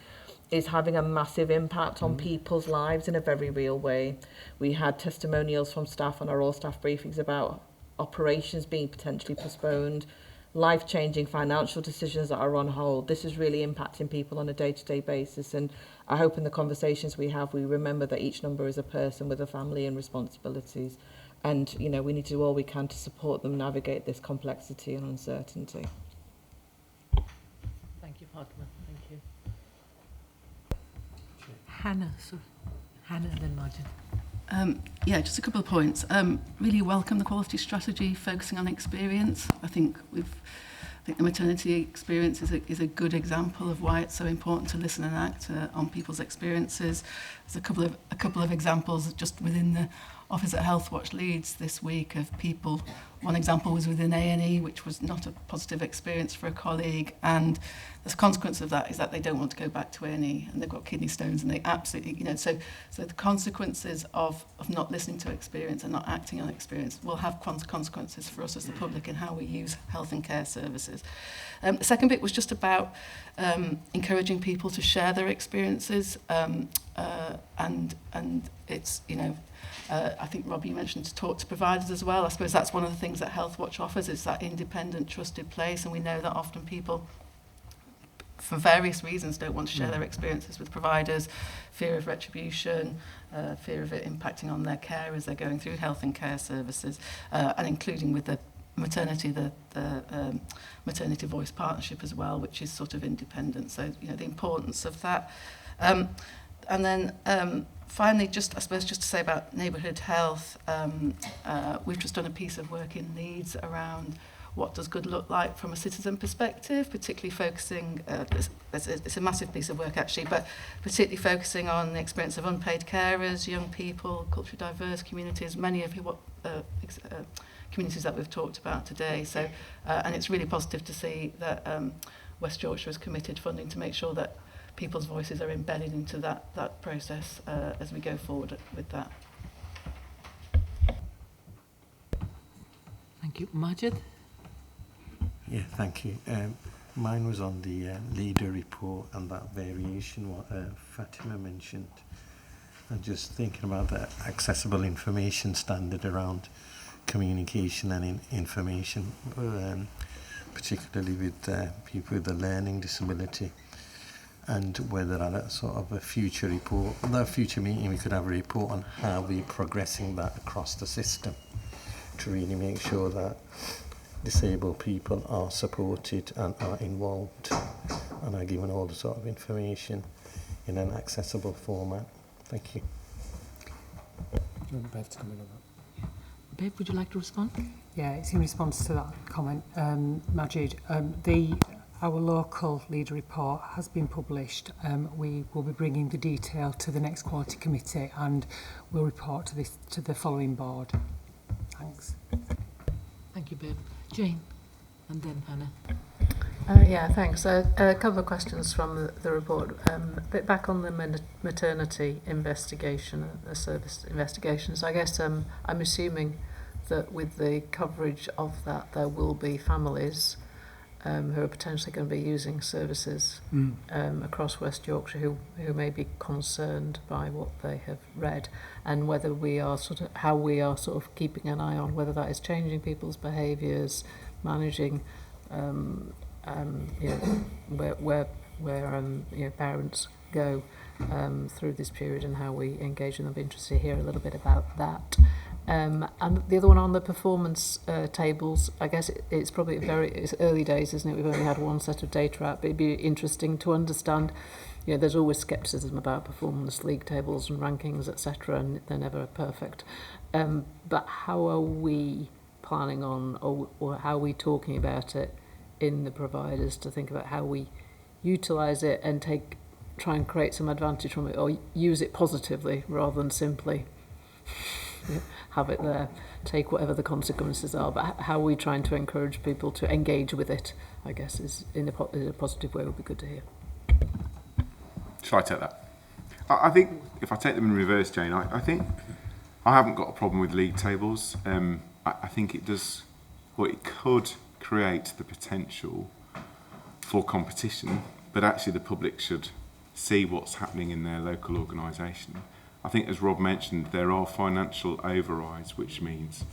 is having a massive impact on people's lives in a very real way. We had testimonials from staff on our all-staff briefings about operations being potentially postponed, life-changing financial decisions that are on hold. This is really impacting people on a day-to-day basis, and I hope in the conversations we have, we remember that each number is a person with a family and responsibilities. And, you know, we need to do all we can to support them navigate this complexity and uncertainty. Thank you, Fatima. Thank you. Hannah, sorry. Hannah and then Martin. Yeah, just a couple of points. Really welcome the quality strategy focusing on experience. I think the maternity experience is a good example of why it's so important to listen and act on people's experiences. There's a couple of examples just within the Office at Healthwatch Leeds this week of people. One example was within A&E, which was not a positive experience for a colleague, and the consequence of that is that they don't want to go back to A&E, and they've got kidney stones, and they absolutely, you know, so the consequences of not listening to experience and not acting on experience will have consequences for us as the public in how we use health and care services. The second bit was just about encouraging people to share their experiences, and it's, you know, I think, Rob, you mentioned to talk to providers as well. I suppose that's one of the things that Healthwatch offers, is that independent, trusted place, and we know that often people, for various reasons, don't want to share their experiences with providers, fear of retribution, fear of it impacting on their care as they're going through health and care services, and including with the maternity, the maternity voice partnership as well, which is sort of independent. So, you know, the importance of that. And then finally, I suppose just to say about neighbourhood health, we've just done a piece of work in Leeds around what does good look like from a citizen perspective, particularly focusing, it's a massive piece of work actually, but particularly focusing on the experience of unpaid carers, young people, culturally diverse communities, many of what communities that we've talked about today. So, and it's really positive to see that West Yorkshire has committed funding to make sure that people's voices are embedded into that process as we go forward with that. Thank you. Majid? Yeah, thank you. Mine was on the leader report and that variation what Fatima mentioned. I'm just thinking about the accessible information standard around communication and information, particularly with people with a learning disability, and whether at a sort of a future report, that future meeting, we could have a report on how we're progressing that across the system to really make sure that disabled people are supported and are involved and are given all the sort of information in an accessible format. Thank you. Do you want Bev to come in on that? Bev, would you like to respond? Yeah, it's in response to that comment, Majid. Our local leader report has been published. We will be bringing the detail to the next quality committee, and we'll report to the following board. Thanks. Thank you, Bev. Jane, and then Hannah. Yeah, thanks. A couple of questions from the report. A bit back on the maternity investigation, the service investigations. I guess I'm assuming that with the coverage of that, there will be families who are potentially going to be using services across West Yorkshire who may be concerned by what they have read, and whether we are how we are keeping an eye on whether that is changing people's behaviours, managing where parents go through this period and how we engage in them. I'd be interested to hear a little bit about that. And the other one on the performance tables, I guess it's probably it's early days, isn't it? We've only had one set of data out, but it'd be interesting to understand. You know, there's always scepticism about performance league tables and rankings, etc., and they're never perfect. But how are we planning on, or how are we talking about it in the providers to think about how we utilise it and try and create some advantage from it, or use it positively rather than simply have it there, take whatever the consequences are, but how are we trying to encourage people to engage with it, I guess, is in a positive way would be good to hear. Shall I take that? I think if I take them in reverse, Jane, I think I haven't got a problem with league tables. I think it does, well, it could create the potential for competition, but actually the public should see what's happening in their local organisation. I think, as Rob mentioned, there are financial overrides, which means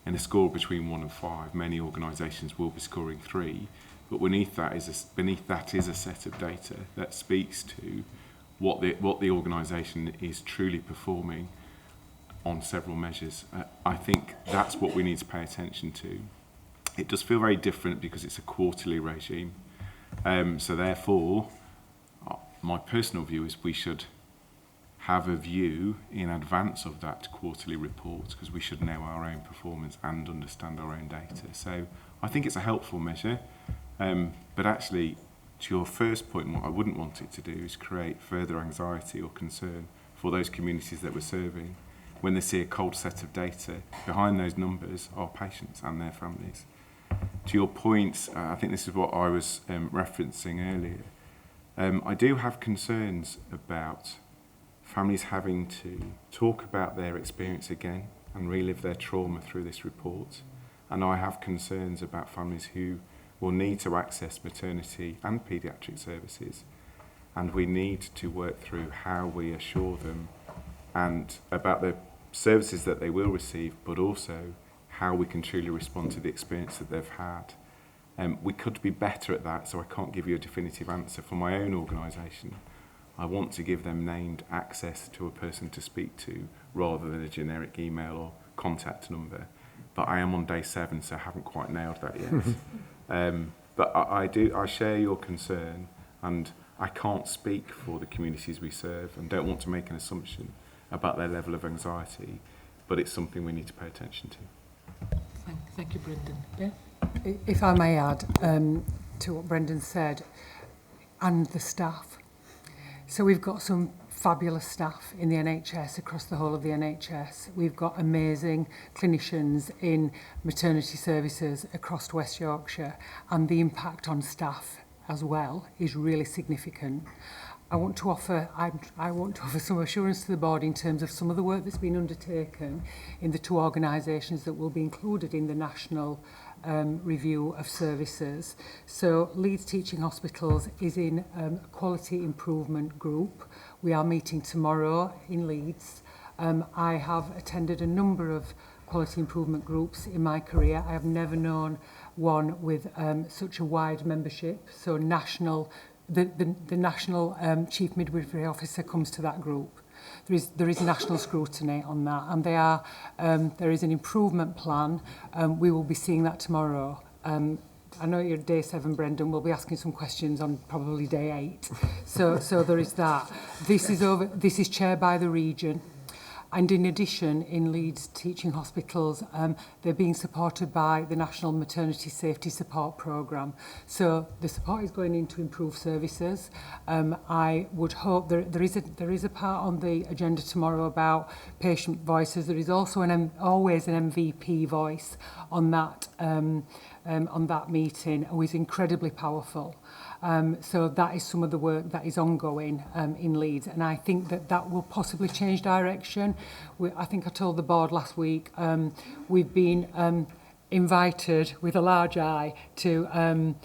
in a score between 1 and 5, many organisations will be scoring 3, but beneath that is a set of data that speaks to what the organisation is truly performing on several measures. I think that's what we need to pay attention to. It does feel very different because it's a quarterly regime. So therefore, my personal view is we should have a view in advance of that quarterly report, because we should know our own performance and understand our own data. So I think it's a helpful measure, but actually, to your first point, what I wouldn't want it to do is create further anxiety or concern for those communities that we're serving when they see a cold set of data. Behind those numbers are patients and their families. To your point, I think this is what I was referencing earlier. I do have concerns about families having to talk about their experience again and relive their trauma through this report. And I have concerns about families who will need to access maternity and paediatric services. And we need to work through how we assure them and about the services that they will receive, but also how we can truly respond to the experience that they've had. We could be better at that, so I can't give you a definitive answer. For my own organisation, I want to give them named access to a person to speak to rather than a generic email or contact number. But I am on day 7, so I haven't quite nailed that yet. But I share your concern, and I can't speak for the communities we serve and don't want to make an assumption about their level of anxiety, but it's something we need to pay attention to. Thank you, Brendan. Yeah? If I may add to what Brendan said, and the staff. So we've got some fabulous staff in the NHS, across the whole of the NHS. We've got amazing clinicians in maternity services across West Yorkshire, and the impact on staff as well is really significant. I want to offer some assurance to the board in terms of some of the work that's been undertaken in the 2 organisations that will be included in the national review of services. So Leeds Teaching Hospitals is in a quality improvement group. We are meeting tomorrow in Leeds. I have attended a number of quality improvement groups in my career. I have never known one with such a wide membership. So the national chief midwifery officer comes to that group. There is national scrutiny on that, and there is an improvement plan. We will be seeing that tomorrow. I know you're day 7, Brendan. We'll be asking some questions on probably day 8. So there is that. This is chaired by the region. And in addition, in Leeds Teaching Hospitals, they're being supported by the National Maternity Safety Support Programme. So the support is going in to improve services. I would hope there is a part on the agenda tomorrow about patient voices. There is also always an MVP voice on that meeting, who is incredibly powerful. So that is some of the work that is ongoing in Leeds, and I think that will possibly change direction. I think I told the board last week, we've been invited with a large I to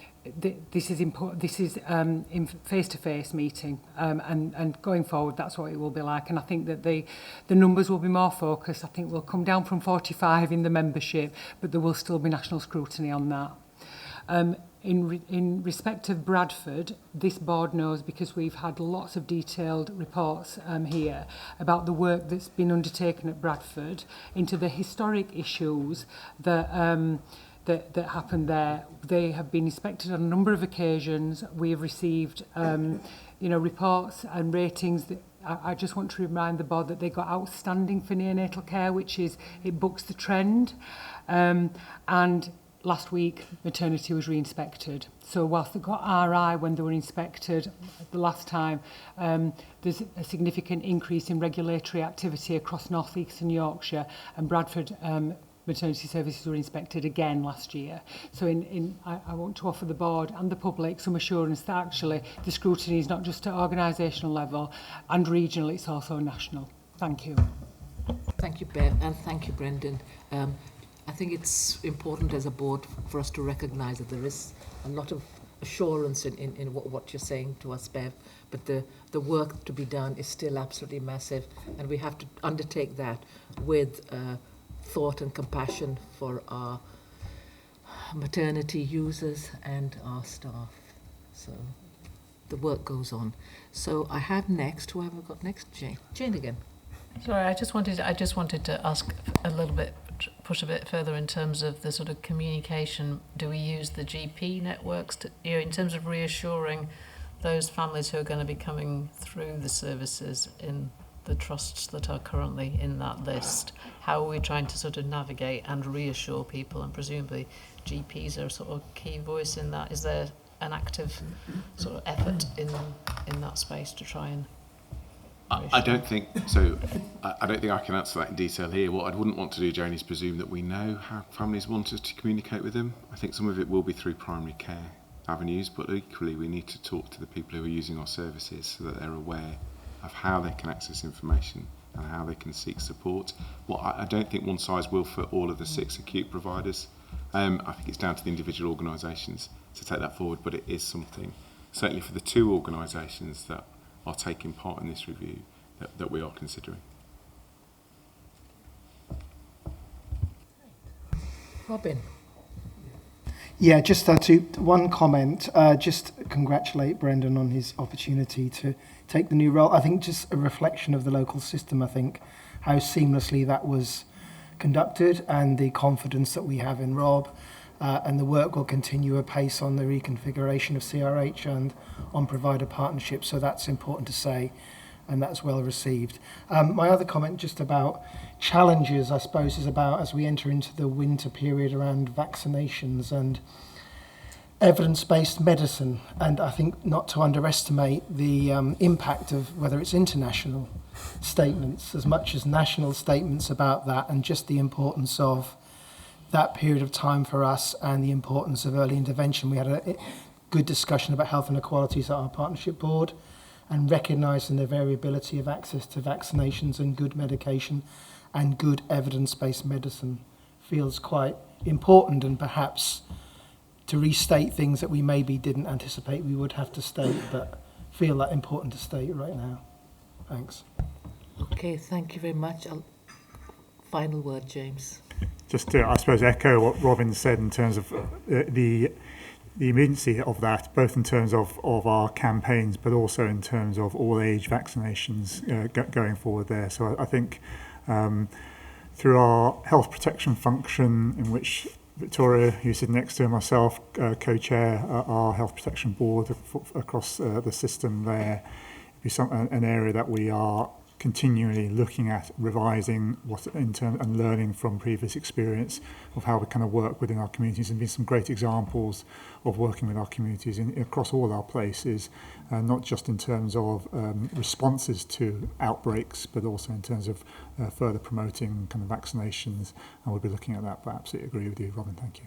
this is in face-to-face meeting, and going forward that's what it will be like. And I think that the numbers will be more focused. I think we'll come down from 45 in the membership, but there will still be national scrutiny on that. in respect of Bradford, this board knows, because we've had lots of detailed reports here about the work that's been undertaken at Bradford into the historic issues that that happened there. They have been inspected on a number of occasions. We have received reports and ratings that I just want to remind the board that they got outstanding for neonatal care, which is, it bucks the trend. And last week, maternity was re-inspected. So whilst they got RI when they were inspected the last time, there's a significant increase in regulatory activity across North Eastern Yorkshire, and Bradford maternity services were inspected again last year. So I want to offer the board and the public some assurance that actually the scrutiny is not just at organisational level and regional, it's also national. Thank you. Thank you, Bev, and thank you, Brendan. I think it's important as a board for us to recognise that there is a lot of assurance in what you're saying to us, Bev, but the work to be done is still absolutely massive, and we have to undertake that with thought and compassion for our maternity users and our staff. So the work goes on. So I have next, who have I got next? Jane again. Sorry, I just wanted to ask a little bit, push a bit further in terms of the sort of communication. Do we use the GP networks to, in terms of reassuring those families who are going to be coming through the services in the trusts that are currently in that list? How are we trying to sort of navigate and reassure people? And presumably GPs are a sort of key voice in that. Is there an active sort of effort in that space to try and I don't think so. I don't think I can answer that in detail here. What I wouldn't want to do, Jane, is presume that we know how families want us to communicate with them. I think some of it will be through primary care avenues, but equally we need to talk to the people who are using our services so that they're aware of how they can access information and how they can seek support. Well, I don't think one size will fit all of the 6 acute providers. I think it's down to the individual organisations to take that forward, but it is something, certainly for the 2 organisations that are taking part in this review, that we are considering. Robin. Yeah, just one comment. Just congratulate Brendan on his opportunity to take the new role. I think just a reflection of the local system, I think, how seamlessly that was conducted and the confidence that we have in Rob. And the work will continue apace on the reconfiguration of CRH and on provider partnerships. So that's important to say, and that's well received. My other comment just about challenges, I suppose, is about as we enter into the winter period around vaccinations and evidence-based medicine. And I think not to underestimate the impact of whether it's international statements as much as national statements about that, and just the importance of that period of time for us and the importance of early intervention. We had a good discussion about health inequalities at our partnership board and recognising the variability of access to vaccinations and good medication and good evidence-based medicine feels quite important, and perhaps to restate things that we maybe didn't anticipate we would have to state, but feel that important to state right now. Thanks. Okay, thank you very much. Final word, James. Just to, I suppose, echo what Robin said in terms of the immediacy of that, both in terms of our campaigns, but also in terms of all age vaccinations going forward there. So I think through our health protection function, in which Victoria, who sits next to myself, co-chair our health protection board across the system there, is an area that we are continually looking at revising and learning from previous experience of how we kind of work within our communities, and been some great examples of working with our communities across all our places, not just in terms of responses to outbreaks, but also in terms of further promoting kind of vaccinations, and we'll be looking at that. But I absolutely agree with you, Robin. Thank you.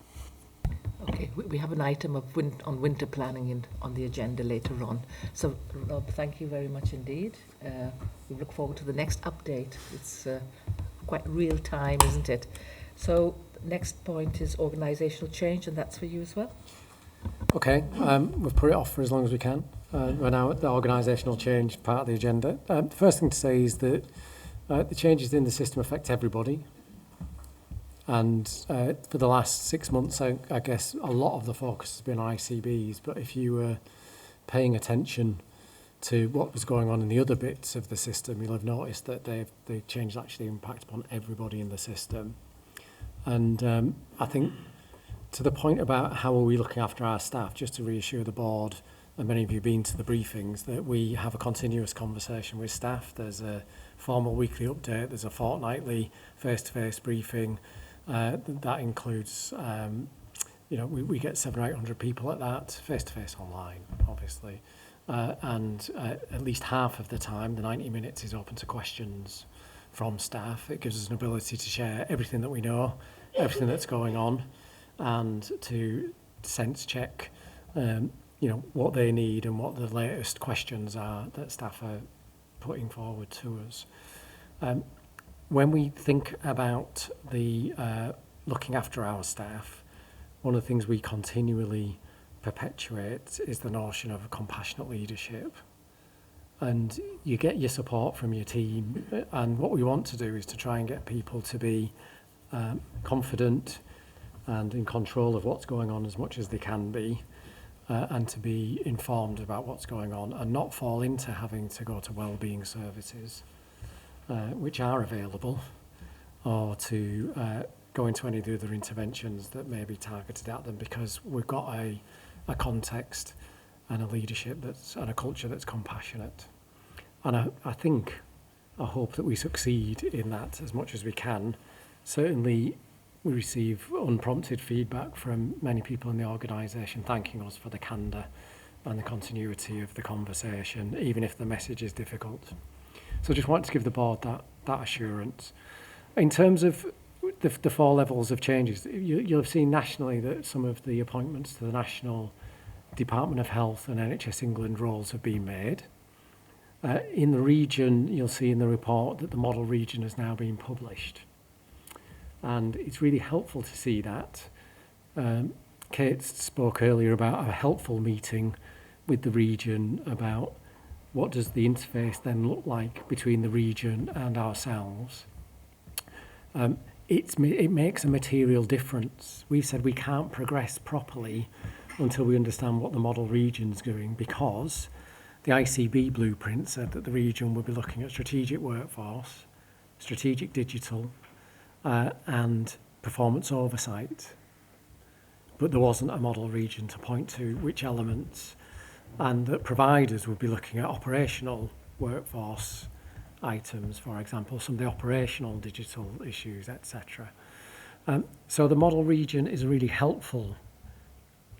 Okay, we have an item of on winter planning on the agenda later on. So, Rob, thank you very much indeed. We look forward to the next update. It's quite real time, isn't it? So, next point is organisational change, and that's for you as well. Okay, we've put it off for as long as we can. We're now at the organisational change part of the agenda. The first thing to say is that the changes in the system affect everybody. And for the last 6 months, I guess a lot of the focus has been on ICBs, but if you were paying attention to what was going on in the other bits of the system, you'll have noticed that the changes actually impact upon everybody in the system. And I think to the point about how are we looking after our staff, just to reassure the board, and many of you have been to the briefings, that we have a continuous conversation with staff. There's a formal weekly update, there's a fortnightly face-to-face briefing. That includes, we get 700 or 800 people at that, face-to-face online, obviously. And at least half of the time, the 90 minutes is open to questions from staff. It gives us an ability to share everything that we know, everything that's going on, and to sense check, what they need and what the latest questions are that staff are putting forward to us. When we think about the looking after our staff, one of the things we continually perpetuate is the notion of compassionate leadership. And you get your support from your team, and what we want to do is to try and get people to be confident and in control of what's going on as much as they can be, and to be informed about what's going on and not fall into having to go to wellbeing services, which are available, or to go into any of the other interventions that may be targeted at them, because we've got a context and a leadership and a culture that's compassionate. And I hope that we succeed in that as much as we can. Certainly we receive unprompted feedback from many people in the organisation thanking us for the candour and the continuity of the conversation, even if the message is difficult. So I just want to give the board that assurance. In terms of the 4 levels of changes, you'll have seen nationally that some of the appointments to the National Department of Health and NHS England roles have been made. In the region, you'll see in the report that the model region has now been published. And it's really helpful to see that. Kate spoke earlier about a helpful meeting with the region about what does the interface then look like between the region and ourselves. It makes a material difference. We've said we can't progress properly until we understand what the model region's doing, because the ICB blueprint said that the region would be looking at strategic workforce, strategic digital, and performance oversight. But there wasn't a model region to point to which elements, and that providers would be looking at operational workforce items, for example, some of the operational digital issues, etc. So the model region is a really helpful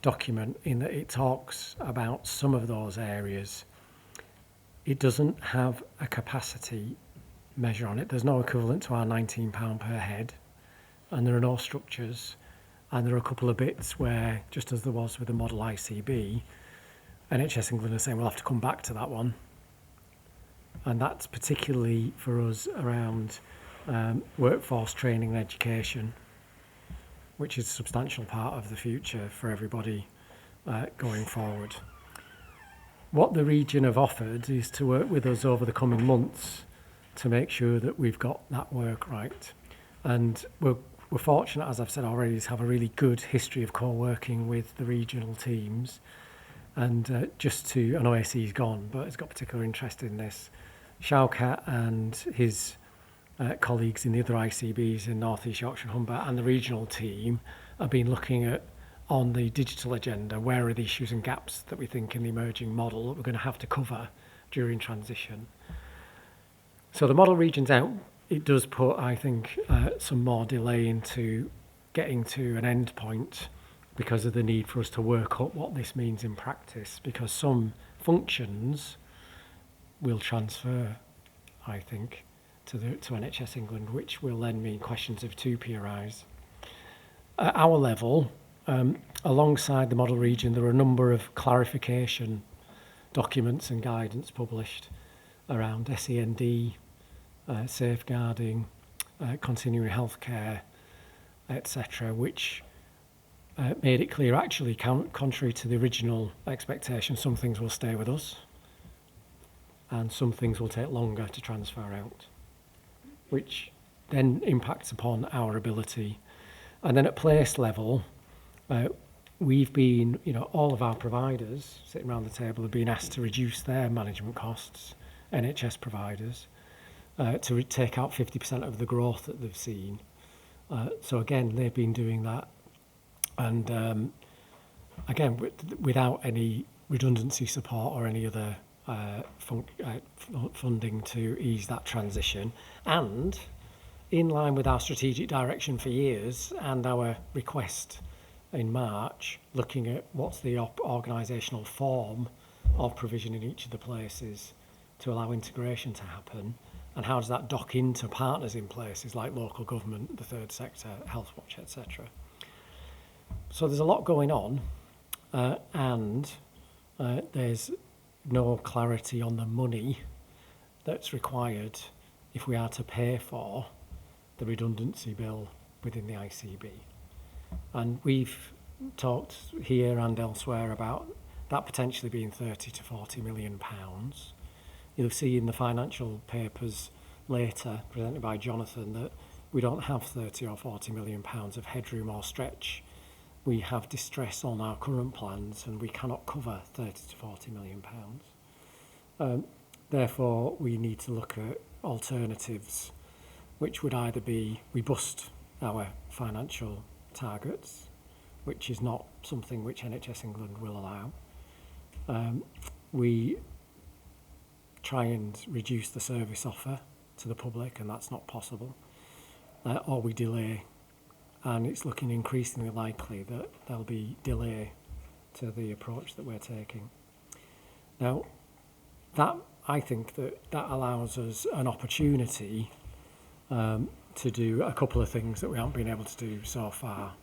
document in that it talks about some of those areas. It doesn't have a capacity measure on it. There's no equivalent to our £19 per head, and there are no structures, and there are a couple of bits where, just as there was with the model ICB, NHS England are saying we'll have to come back to that one. And that's particularly for us around workforce training and education, which is a substantial part of the future for everybody going forward. What the region have offered is to work with us over the coming months to make sure that we've got that work right. And we're fortunate, as I've said already, to have a really good history of co-working with the regional teams. And I know AC's gone, but he's got particular interest in this. Shaukat and his colleagues in the other ICBs in North East Yorkshire and Humber and the regional team have been looking at, on the digital agenda, where are the issues and gaps that we think in the emerging model that we're going to have to cover during transition. So the model region's out. It does put, I think, some more delay into getting to an end point because of the need for us to work up what this means in practice, because some functions will transfer, I think, to NHS England, which will then mean questions of 2P arise. At our level, alongside the model region, there are a number of clarification documents and guidance published around SEND, safeguarding, continuing healthcare, etc., which made it clear, actually, contrary to the original expectation, some things will stay with us and some things will take longer to transfer out, which then impacts upon our ability And then at place level, we've been, all of our providers sitting around the table have been asked to reduce their management costs, NHS providers, to take out 50% of the growth that they've seen. So again, they've been doing that. And again, without any redundancy support or any other funding to ease that transition. And in line with our strategic direction for years and our request in March, looking at what's the organisational form of provision in each of the places to allow integration to happen, and how does that dock into partners in places like local government, the third sector, Health Watch, etc. So there's a lot going on, and there's no clarity on the money that's required if we are to pay for the redundancy bill within the ICB. And we've talked here and elsewhere about that potentially being 30 to 40 million pounds. You'll see in the financial papers later, presented by Jonathan, that we don't have 30 or 40 million pounds of headroom or stretch. We have distress on our current plans and we cannot cover 30 to 40 million pounds. Therefore, we need to look at alternatives, which would either be we bust our financial targets, which is not something which NHS England will allow. We try and reduce the service offer to the public, and that's not possible. Or we delay, and it's looking increasingly likely that there'll be delay to the approach that we're taking. Now, I think that allows us an opportunity to do a couple of things that we haven't been able to do so far.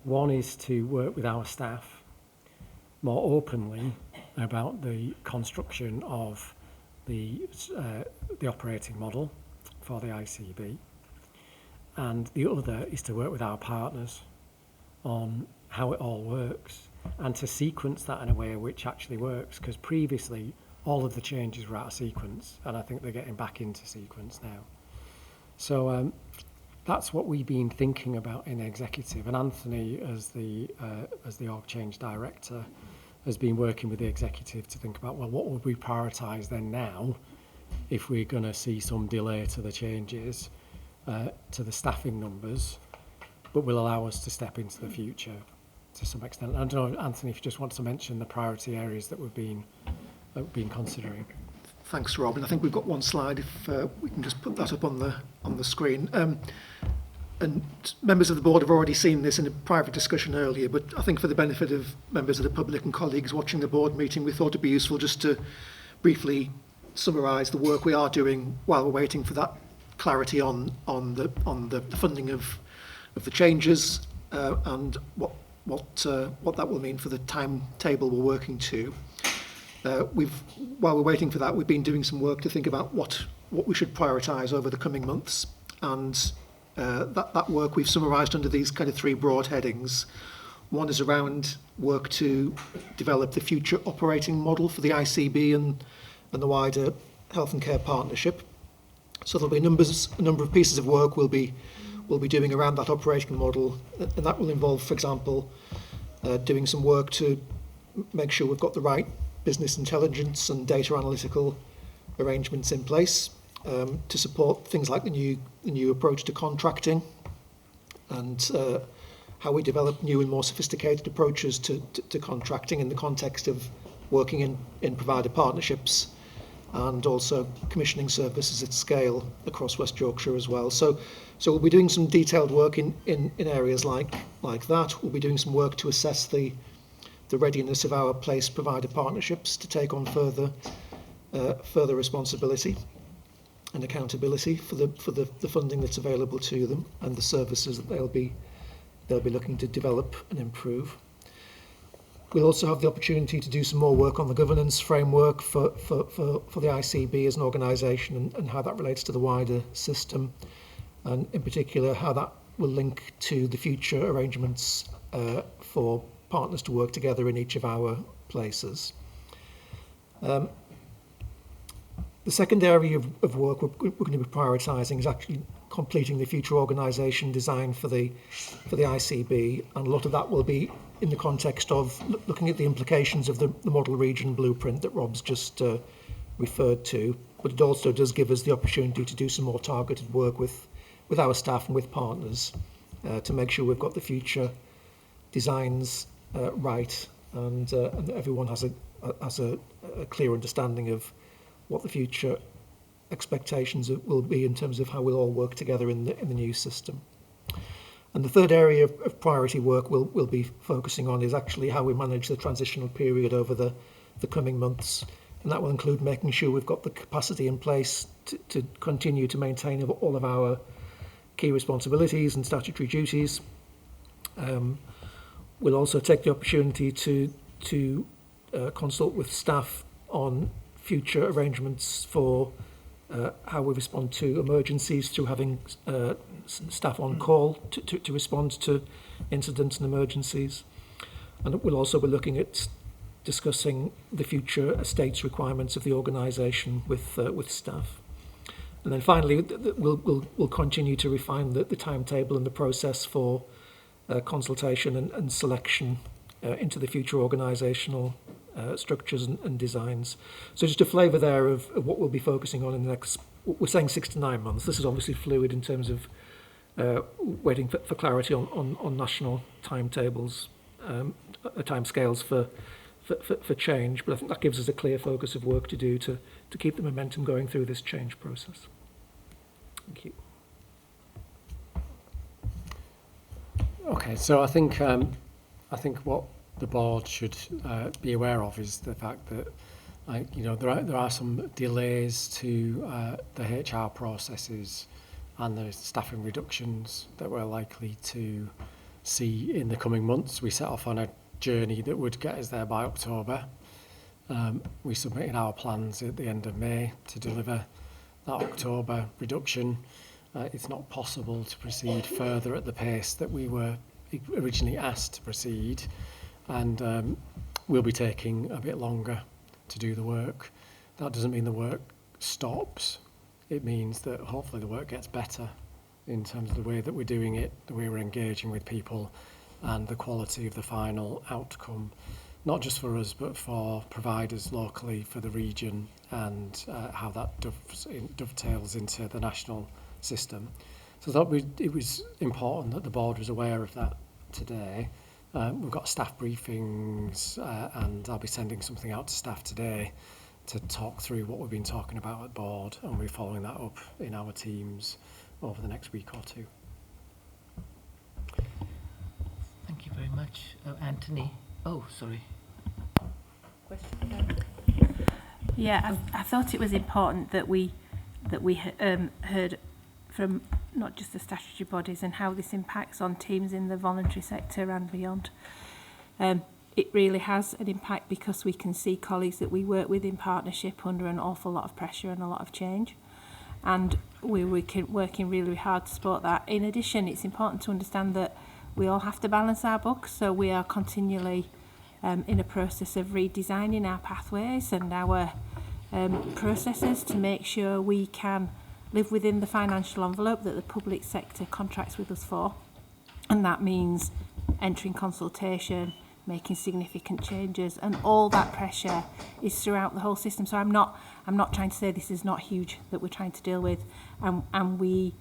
One is to work with our staff more openly about the construction of the operating model for the ICB. And the other is to work with our partners on how it all works and to sequence that in a way which actually works, because previously all of the changes were out of sequence, and I think they're getting back into sequence now. So that's what we've been thinking about in executive, and Anthony, as the org change director, has been working with the executive to think about, well, what would we prioritise then now if we're going to see some delay to the changes, to the staffing numbers, but will allow us to step into the future to some extent. I don't know, Anthony, if you just want to mention the priority areas that we've been considering. Thanks, Rob. And I think we've got one slide, if we can just put that up on the screen. And members of the board have already seen this in a private discussion earlier, but I think for the benefit of members of the public and colleagues watching the board meeting, we thought it'd be useful just to briefly summarise the work we are doing while we're waiting for that clarity on the funding of the changes and what that will mean for the timetable we're working to. While we're waiting for that, we've been doing some work to think about what we should prioritise over the coming months, and that work we've summarised under these kind of three broad headings. One is around work to develop the future operating model for the ICB and the wider health and care partnership. So there'll be a number of pieces of work we'll be doing around that operating model, and that will involve, for example, doing some work to make sure we've got the right business intelligence and data analytical arrangements in place to support things like the new approach to contracting and how we develop new and more sophisticated approaches to contracting in the context of working in provider partnerships and also commissioning services at scale across West Yorkshire as well. So we'll be doing some detailed work in areas like that. We'll be doing some work to assess the readiness of our place provider partnerships to take on further responsibility and accountability for the funding that's available to them and the services that they'll be looking to develop and improve. We'll also have the opportunity to do some more work on the governance framework for the ICB as an organisation and how that relates to the wider system, and in particular how that will link to the future arrangements for partners to work together in each of our places. The second area of work we're going to be prioritising is actually completing the future organisation design for the ICB, and a lot of that will be in the context of looking at the implications of the model region blueprint that Rob's just referred to. But it also does give us the opportunity to do some more targeted work with our staff and with partners to make sure we've got the future designs right, and everyone has a clear understanding of what the future expectations will be in terms of how we'll all work together in the new system. And the third area of priority work we'll be focusing on is actually how we manage the transitional period over the coming months. And that will include making sure we've got the capacity in place to continue to maintain all of our key responsibilities and statutory duties. We'll also take the opportunity to consult with staff on future arrangements for how we respond to emergencies through having staff on call to respond to incidents and emergencies. And we'll also be looking at discussing the future estates requirements of the organisation with staff. And then finally, we'll continue to refine the timetable and the process for consultation and selection into the future organisational structures and designs. So just a flavour there of what we'll be focusing on in the next, we're saying 6 to 9 months. This is obviously fluid in terms of waiting for clarity on national timetables, timescales for change, but I think that gives us a clear focus of work to do to keep the momentum going through this change process. Thank you. Okay, so I think what the board should be aware of is the fact that there are some delays to the HR processes and the staffing reductions that we're likely to see in the coming months. We set off on a journey that would get us there by October. We submitted our plans at the end of May to deliver that October reduction. It's not possible to proceed further at the pace that we were originally asked to proceed, and we'll be taking a bit longer to do the work. That doesn't mean the work stops. It means that hopefully the work gets better in terms of the way that we're doing it, the way we're engaging with people, and the quality of the final outcome, not just for us, but for providers locally, for the region, and how that dovetails into the national system. So I thought it was important that the board was aware of that today. We've got staff briefings, and I'll be sending something out to staff today to talk through what we've been talking about at board, and we're following that up in our teams over the next week or two. Thank you very much. Anthony. Oh, sorry. Question? Yeah, I thought it was important that we heard from not just the statutory bodies and how this impacts on teams in the voluntary sector and beyond. It really has an impact because we can see colleagues that we work with in partnership under an awful lot of pressure and a lot of change. And we're working really hard to support that. In addition, it's important to understand that we all have to balance our books, so we are continually in a process of redesigning our pathways and our processes to make sure we can live within the financial envelope that the public sector contracts with us for. And that means entering consultation, making significant changes, and all that pressure is throughout the whole system. So I'm not trying to say this is not huge that we're trying to deal with, and we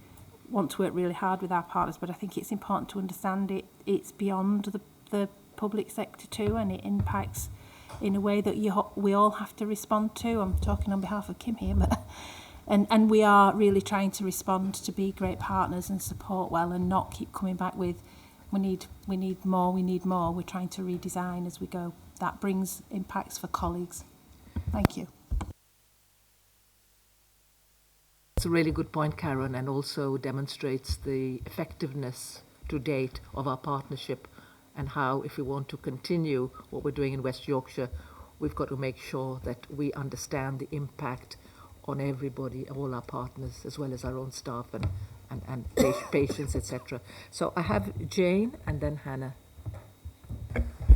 want to work really hard with our partners, but I think it's important to understand it's beyond the public sector too, and it impacts in a way that we all have to respond to. I'm talking on behalf of Kim here, but and we are really trying to respond to be great partners and support well, and not keep coming back with we need more. We're trying to redesign as we go. That brings impacts for colleagues. Thank you. It's a really good point, Karen, and also demonstrates the effectiveness to date of our partnership, and how, if we want to continue what we're doing in West Yorkshire, we've got to make sure that we understand the impact on everybody, all our partners, as well as our own staff and patients, etc. So I have Jane and then Hannah.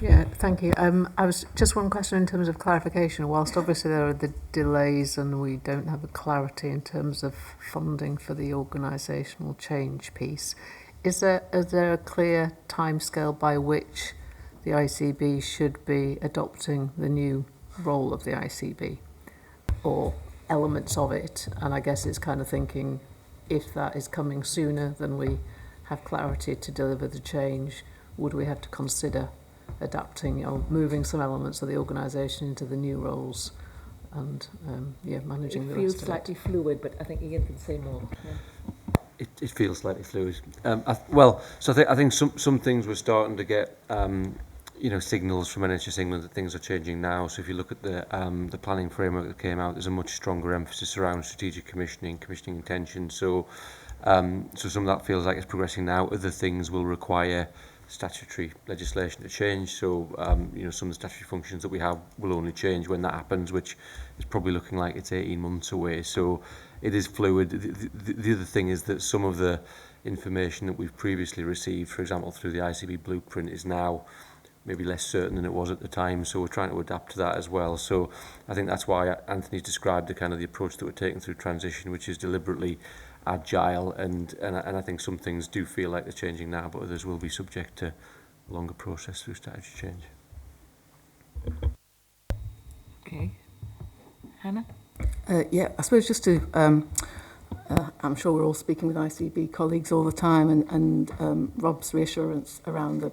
Yeah, thank you. I was just one question in terms of clarification. Whilst obviously there are the delays and we don't have the clarity in terms of funding for the organisational change piece, is there a clear timescale by which the ICB should be adopting the new role of the ICB, or elements of it? And I guess it's kind of thinking, if that is coming sooner than we have clarity to deliver the change, would we have to consider adapting or moving some elements of the organisation into the new roles and managing the rest of it? It feels slightly fluid, but I think Ian can say more. Yeah. It feels slightly fluid. I think some things we're starting to get signals from NHS England that things are changing now. So if you look at the planning framework that came out, there's a much stronger emphasis around strategic commissioning intention. So some of that feels like it's progressing now. Other things will require statutory legislation to change. So some of the statutory functions that we have will only change when that happens, which is probably looking like it's 18 months away. So it is fluid. The other thing is that some of the information that we've previously received, for example, through the ICB blueprint, is now maybe less certain than it was at the time. So we're trying to adapt to that as well. So I think that's why Anthony's described the approach that we're taking through transition, which is deliberately agile, and I think some things do feel like they're changing now, but others will be subject to a longer process through strategy change. Okay. Hannah? I suppose just to, I'm sure we're all speaking with ICB colleagues all the time, and Rob's reassurance around the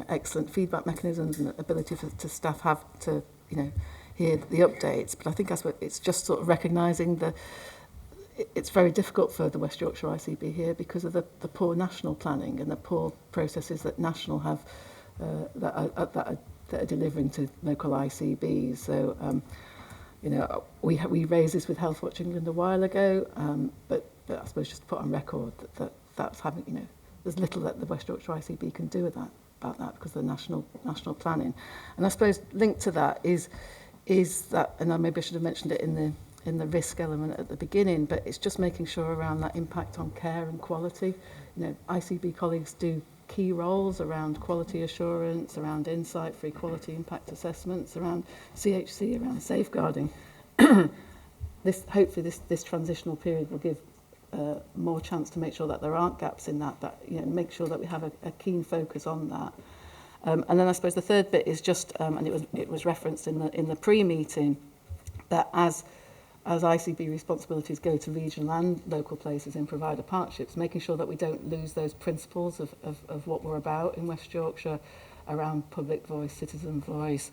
excellent feedback mechanisms and the ability to staff have to hear the updates. But I think it's just sort of recognising it's very difficult for the West Yorkshire ICB here because of the poor national planning and the poor processes that national have that are delivering to local ICBs. So we raised this with Health Watch England a while ago, but I suppose just to put on record that's having there's little that the West Yorkshire ICB can do about that because of the national planning. And I suppose linked to that is that, and maybe I should have mentioned it in the risk element at the beginning, but it's just making sure around that impact on care and quality. ICB colleagues do key roles around quality assurance, around insight for equality impact assessments, around CHC, around safeguarding. Hopefully this transitional period will give more chance to make sure that there aren't gaps in that make sure that we have a keen focus on that. And then I suppose the third bit is just, and it was referenced in the pre-meeting, that as ICB responsibilities go to regional and local places in provider partnerships, making sure that we don't lose those principles of what we're about in West Yorkshire around public voice, citizen voice,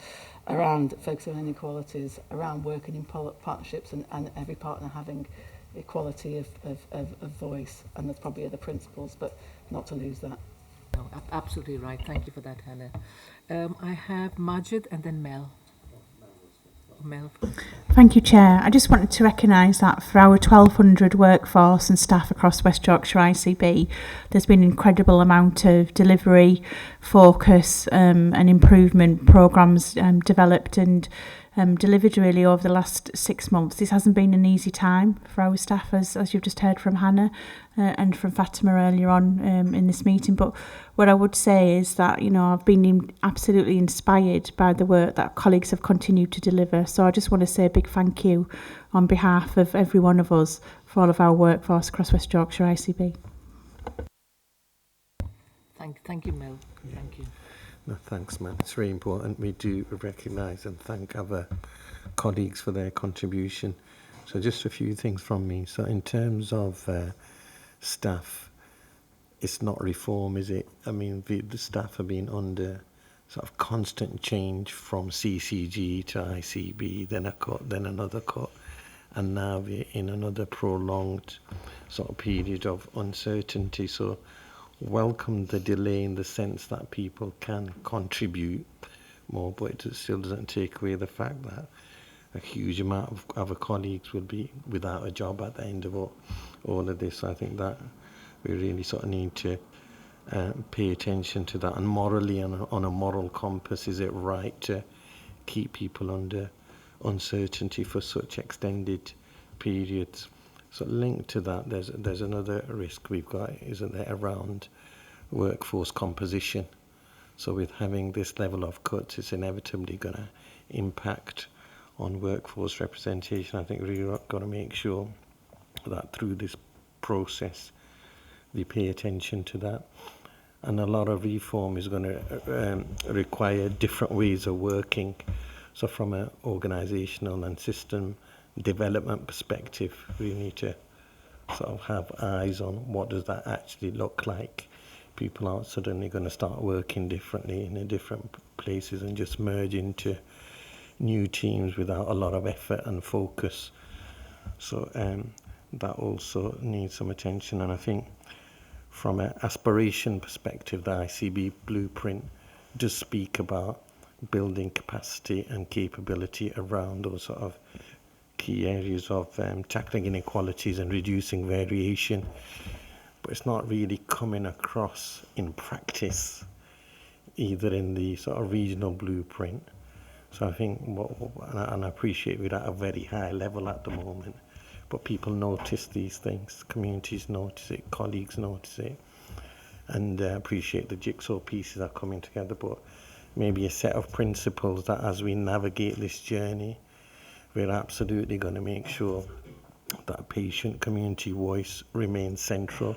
around focusing on inequalities, around working in partnerships and every partner having equality of voice. And there's probably other principles, but not to lose that. No, absolutely right. Thank you for that, Hannah. I have Majid and then Mel. Mel. Thank you, Chair. I just wanted to recognise that for our 1,200 workforce and staff across West Yorkshire ICB, there's been an incredible amount of delivery, focus and improvement programmes developed and delivered really over the last 6 months. This hasn't been an easy time for our staff, as you've just heard from Hannah and from Fatima earlier on in this meeting. But what I would say is that, I've been absolutely inspired by the work that colleagues have continued to deliver. So I just want to say a big thank you on behalf of every one of us for all of our workforce across West Yorkshire ICB. Thank you, Mel. Thank you. No, thanks, man. It's really important. We do recognise and thank other colleagues for their contribution. So just a few things from me. So in terms of staff, it's not reform, is it? I mean, the staff have been under sort of constant change from CCG to ICB, then a cut, then another cut, and now we're in another prolonged sort of period of uncertainty. So welcome the delay in the sense that people can contribute more, but it still doesn't take away the fact that a huge amount of other colleagues will be without a job at the end of all of this. I think that we really sort of need to pay attention to that. And morally, on a moral compass, is it right to keep people under uncertainty for such extended periods? So linked to that, there's another risk we've got, isn't there, around workforce composition. So with having this level of cuts, it's inevitably going to impact on workforce representation. I think we've got to make sure that through this process we pay attention to that. And a lot of reform is going to require different ways of working. So from an organisational and system development perspective, we need to sort of have eyes on what does that actually look like. People aren't suddenly going to start working differently in different places and just merge into new teams without a lot of effort and focus. So that also needs some attention. And I think from an aspiration perspective, the ICB blueprint does speak about building capacity and capability around those sort of key areas of tackling inequalities and reducing variation. But it's not really coming across in practice, either in the sort of regional blueprint. So I think, and I appreciate we're at a very high level at the moment, but people notice these things, communities notice it, colleagues notice it, and appreciate the jigsaw pieces are coming together, but maybe a set of principles that as we navigate this journey, we're absolutely going to make sure that patient community voice remains central,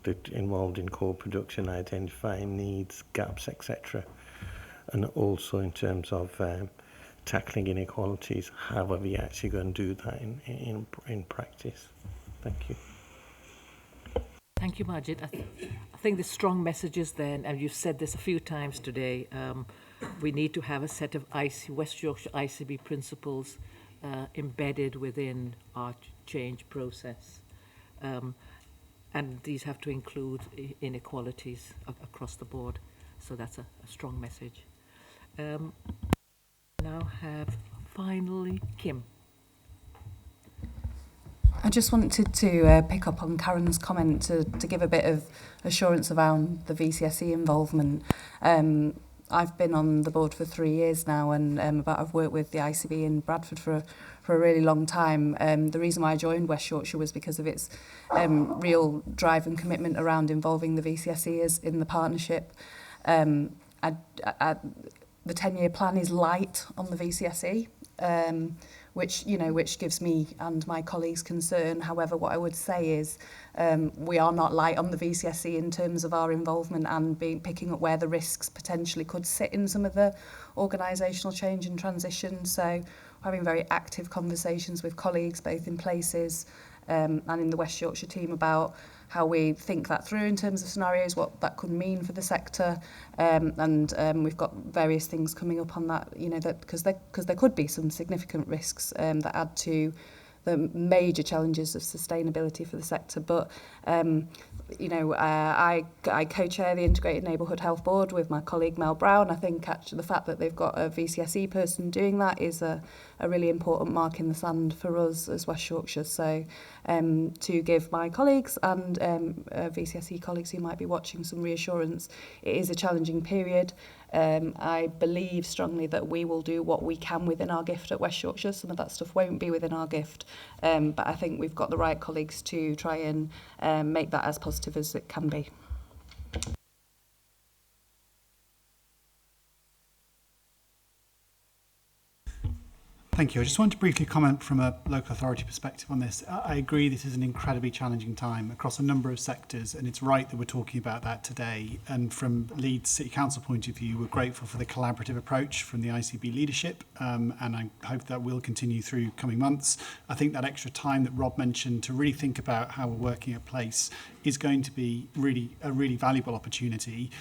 that involved in co-production, identifying needs, gaps, etc. And also in terms of tackling inequalities, how are we actually going to do that in practice? Thank you. Thank you, Majid. I think the strong messages then, and you've said this a few times today, we need to have a set of West Yorkshire ICB principles embedded within our change process. And these have to include inequalities across the board. So that's a strong message. Now have finally Kim. I just wanted to pick up on Karen's comment to give a bit of assurance around the VCSE involvement. I've been on the board for 3 years now, and I've worked with the ICB in Bradford for a really long time. The reason why I joined West Yorkshire was because of its real drive and commitment around involving the VCSE in the partnership. The 10-year plan is light on the VCSE, which gives me and my colleagues concern. However, what I would say is we are not light on the VCSE in terms of our involvement and picking up where the risks potentially could sit in some of the organisational change and transition. So having very active conversations with colleagues both in places and in the West Yorkshire team about how we think that through in terms of scenarios, what that could mean for the sector, and we've got various things coming up on that, that because there could be some significant risks that add to the major challenges of sustainability for the sector. But I co-chair the Integrated Neighbourhood Health Board with my colleague Mel Brown. I think actually the fact that they've got a VCSE person doing that is a really important mark in the sand for us as West Yorkshire. So to give my colleagues and VCSE colleagues who might be watching some reassurance, it is a challenging period. I believe strongly that we will do what we can within our gift at West Yorkshire. Some of that stuff won't be within our gift, but I think we've got the right colleagues to try and make that as positive as it can be. Thank you. I just wanted to briefly comment from a local authority perspective on this. I agree this is an incredibly challenging time across a number of sectors, and it's right that we're talking about that today. And from Leeds City Council point of view, we're grateful for the collaborative approach from the ICB leadership, and I hope that will continue through coming months. I think that extra time that Rob mentioned to really think about how we're working at place is going to be a really valuable opportunity.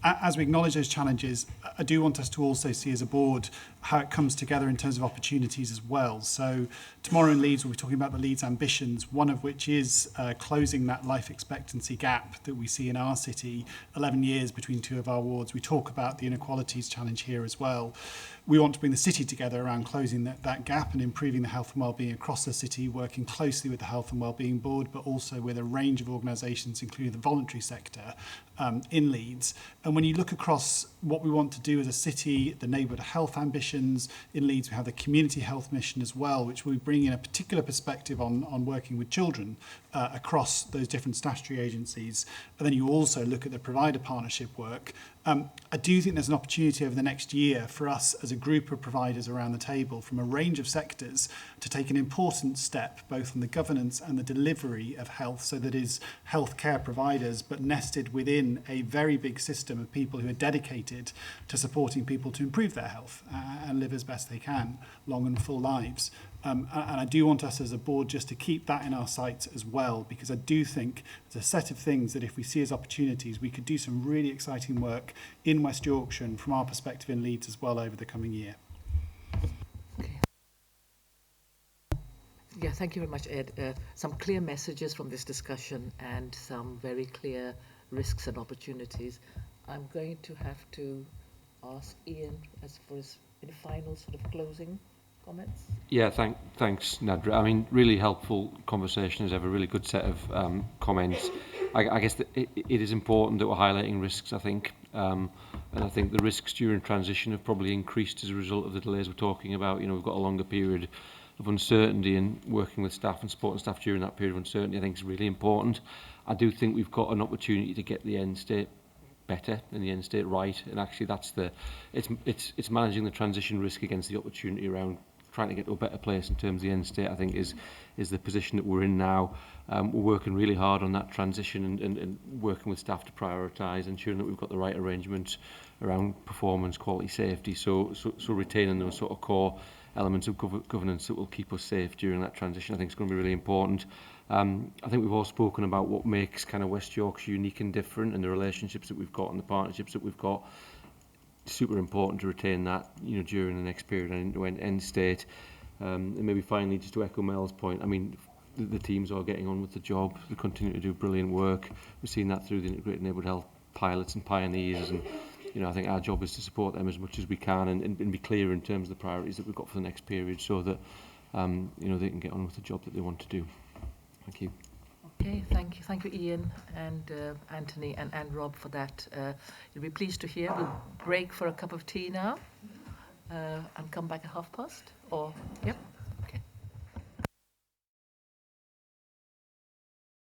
As we acknowledge those challenges, I do want us to also see as a board how it comes together in terms of opportunities as well. So tomorrow in Leeds, we'll be talking about the Leeds ambitions, one of which is closing that life expectancy gap that we see in our city, 11 years between two of our wards. We talk about the inequalities challenge here as well. We want to bring the city together around closing that gap and improving the health and wellbeing across the city, working closely with the Health and Wellbeing Board, but also with a range of organisations, including the voluntary sector, in Leeds. And when you look across what we want to do as a city, the neighbourhood health ambitions, in Leeds we have the community health mission as well, which will bring in a particular perspective on working with children across those different statutory agencies. And then you also look at the provider partnership work. I do think there's an opportunity over the next year for us as a group of providers around the table from a range of sectors to take an important step both on the governance and the delivery of health, so that is healthcare providers but nested within a very big system of people who are dedicated to supporting people to improve their health and live as best they can long and full lives. And I do want us as a board just to keep that in our sights as well, because I do think there's a set of things that if we see as opportunities, we could do some really exciting work in West Yorkshire and from our perspective in Leeds as well over the coming year. Okay. Yeah, thank you very much, Ed. Some clear messages from this discussion and some very clear risks and opportunities. I'm going to have to ask Ian as for his final sort of closing comments. Yeah, thanks, Nadra. I mean, really helpful conversation as ever, really good set of comments. I guess that it is important that we're highlighting risks, I think. And I think the risks during transition have probably increased as a result of the delays we're talking about. You know, we've got a longer period of uncertainty, and working with staff and supporting staff during that period of uncertainty, I think, is really important. I do think we've got an opportunity to get the end state better and the end state right, and actually that's it's managing the transition risk against the opportunity around trying to get to a better place in terms of the end state, I think is the position that we're in now. We're working really hard on that transition and working with staff to prioritise, ensuring that we've got the right arrangements around performance, quality, safety, so retaining those sort of core elements of governance that will keep us safe during that transition, I think is going to be really important. I think we've all spoken about what makes kind of West Yorkshire unique and different, and the relationships that we've got and the partnerships that we've got. Super important to retain that, you know, during the next period and into end state. And maybe finally, just to echo Mel's point, I mean, the teams are getting on with the job. They continue to do brilliant work. We've seen that through the integrated neighbourhood health pilots and pioneers, and you know, I think our job is to support them as much as we can and be clear in terms of the priorities that we've got for the next period, so that you know, they can get on with the job that they want to do. Thank you. Okay, thank you, Ian and Anthony and Rob for that. You'll be pleased to hear. We'll break for a cup of tea now and come back at 12:30. Or yep.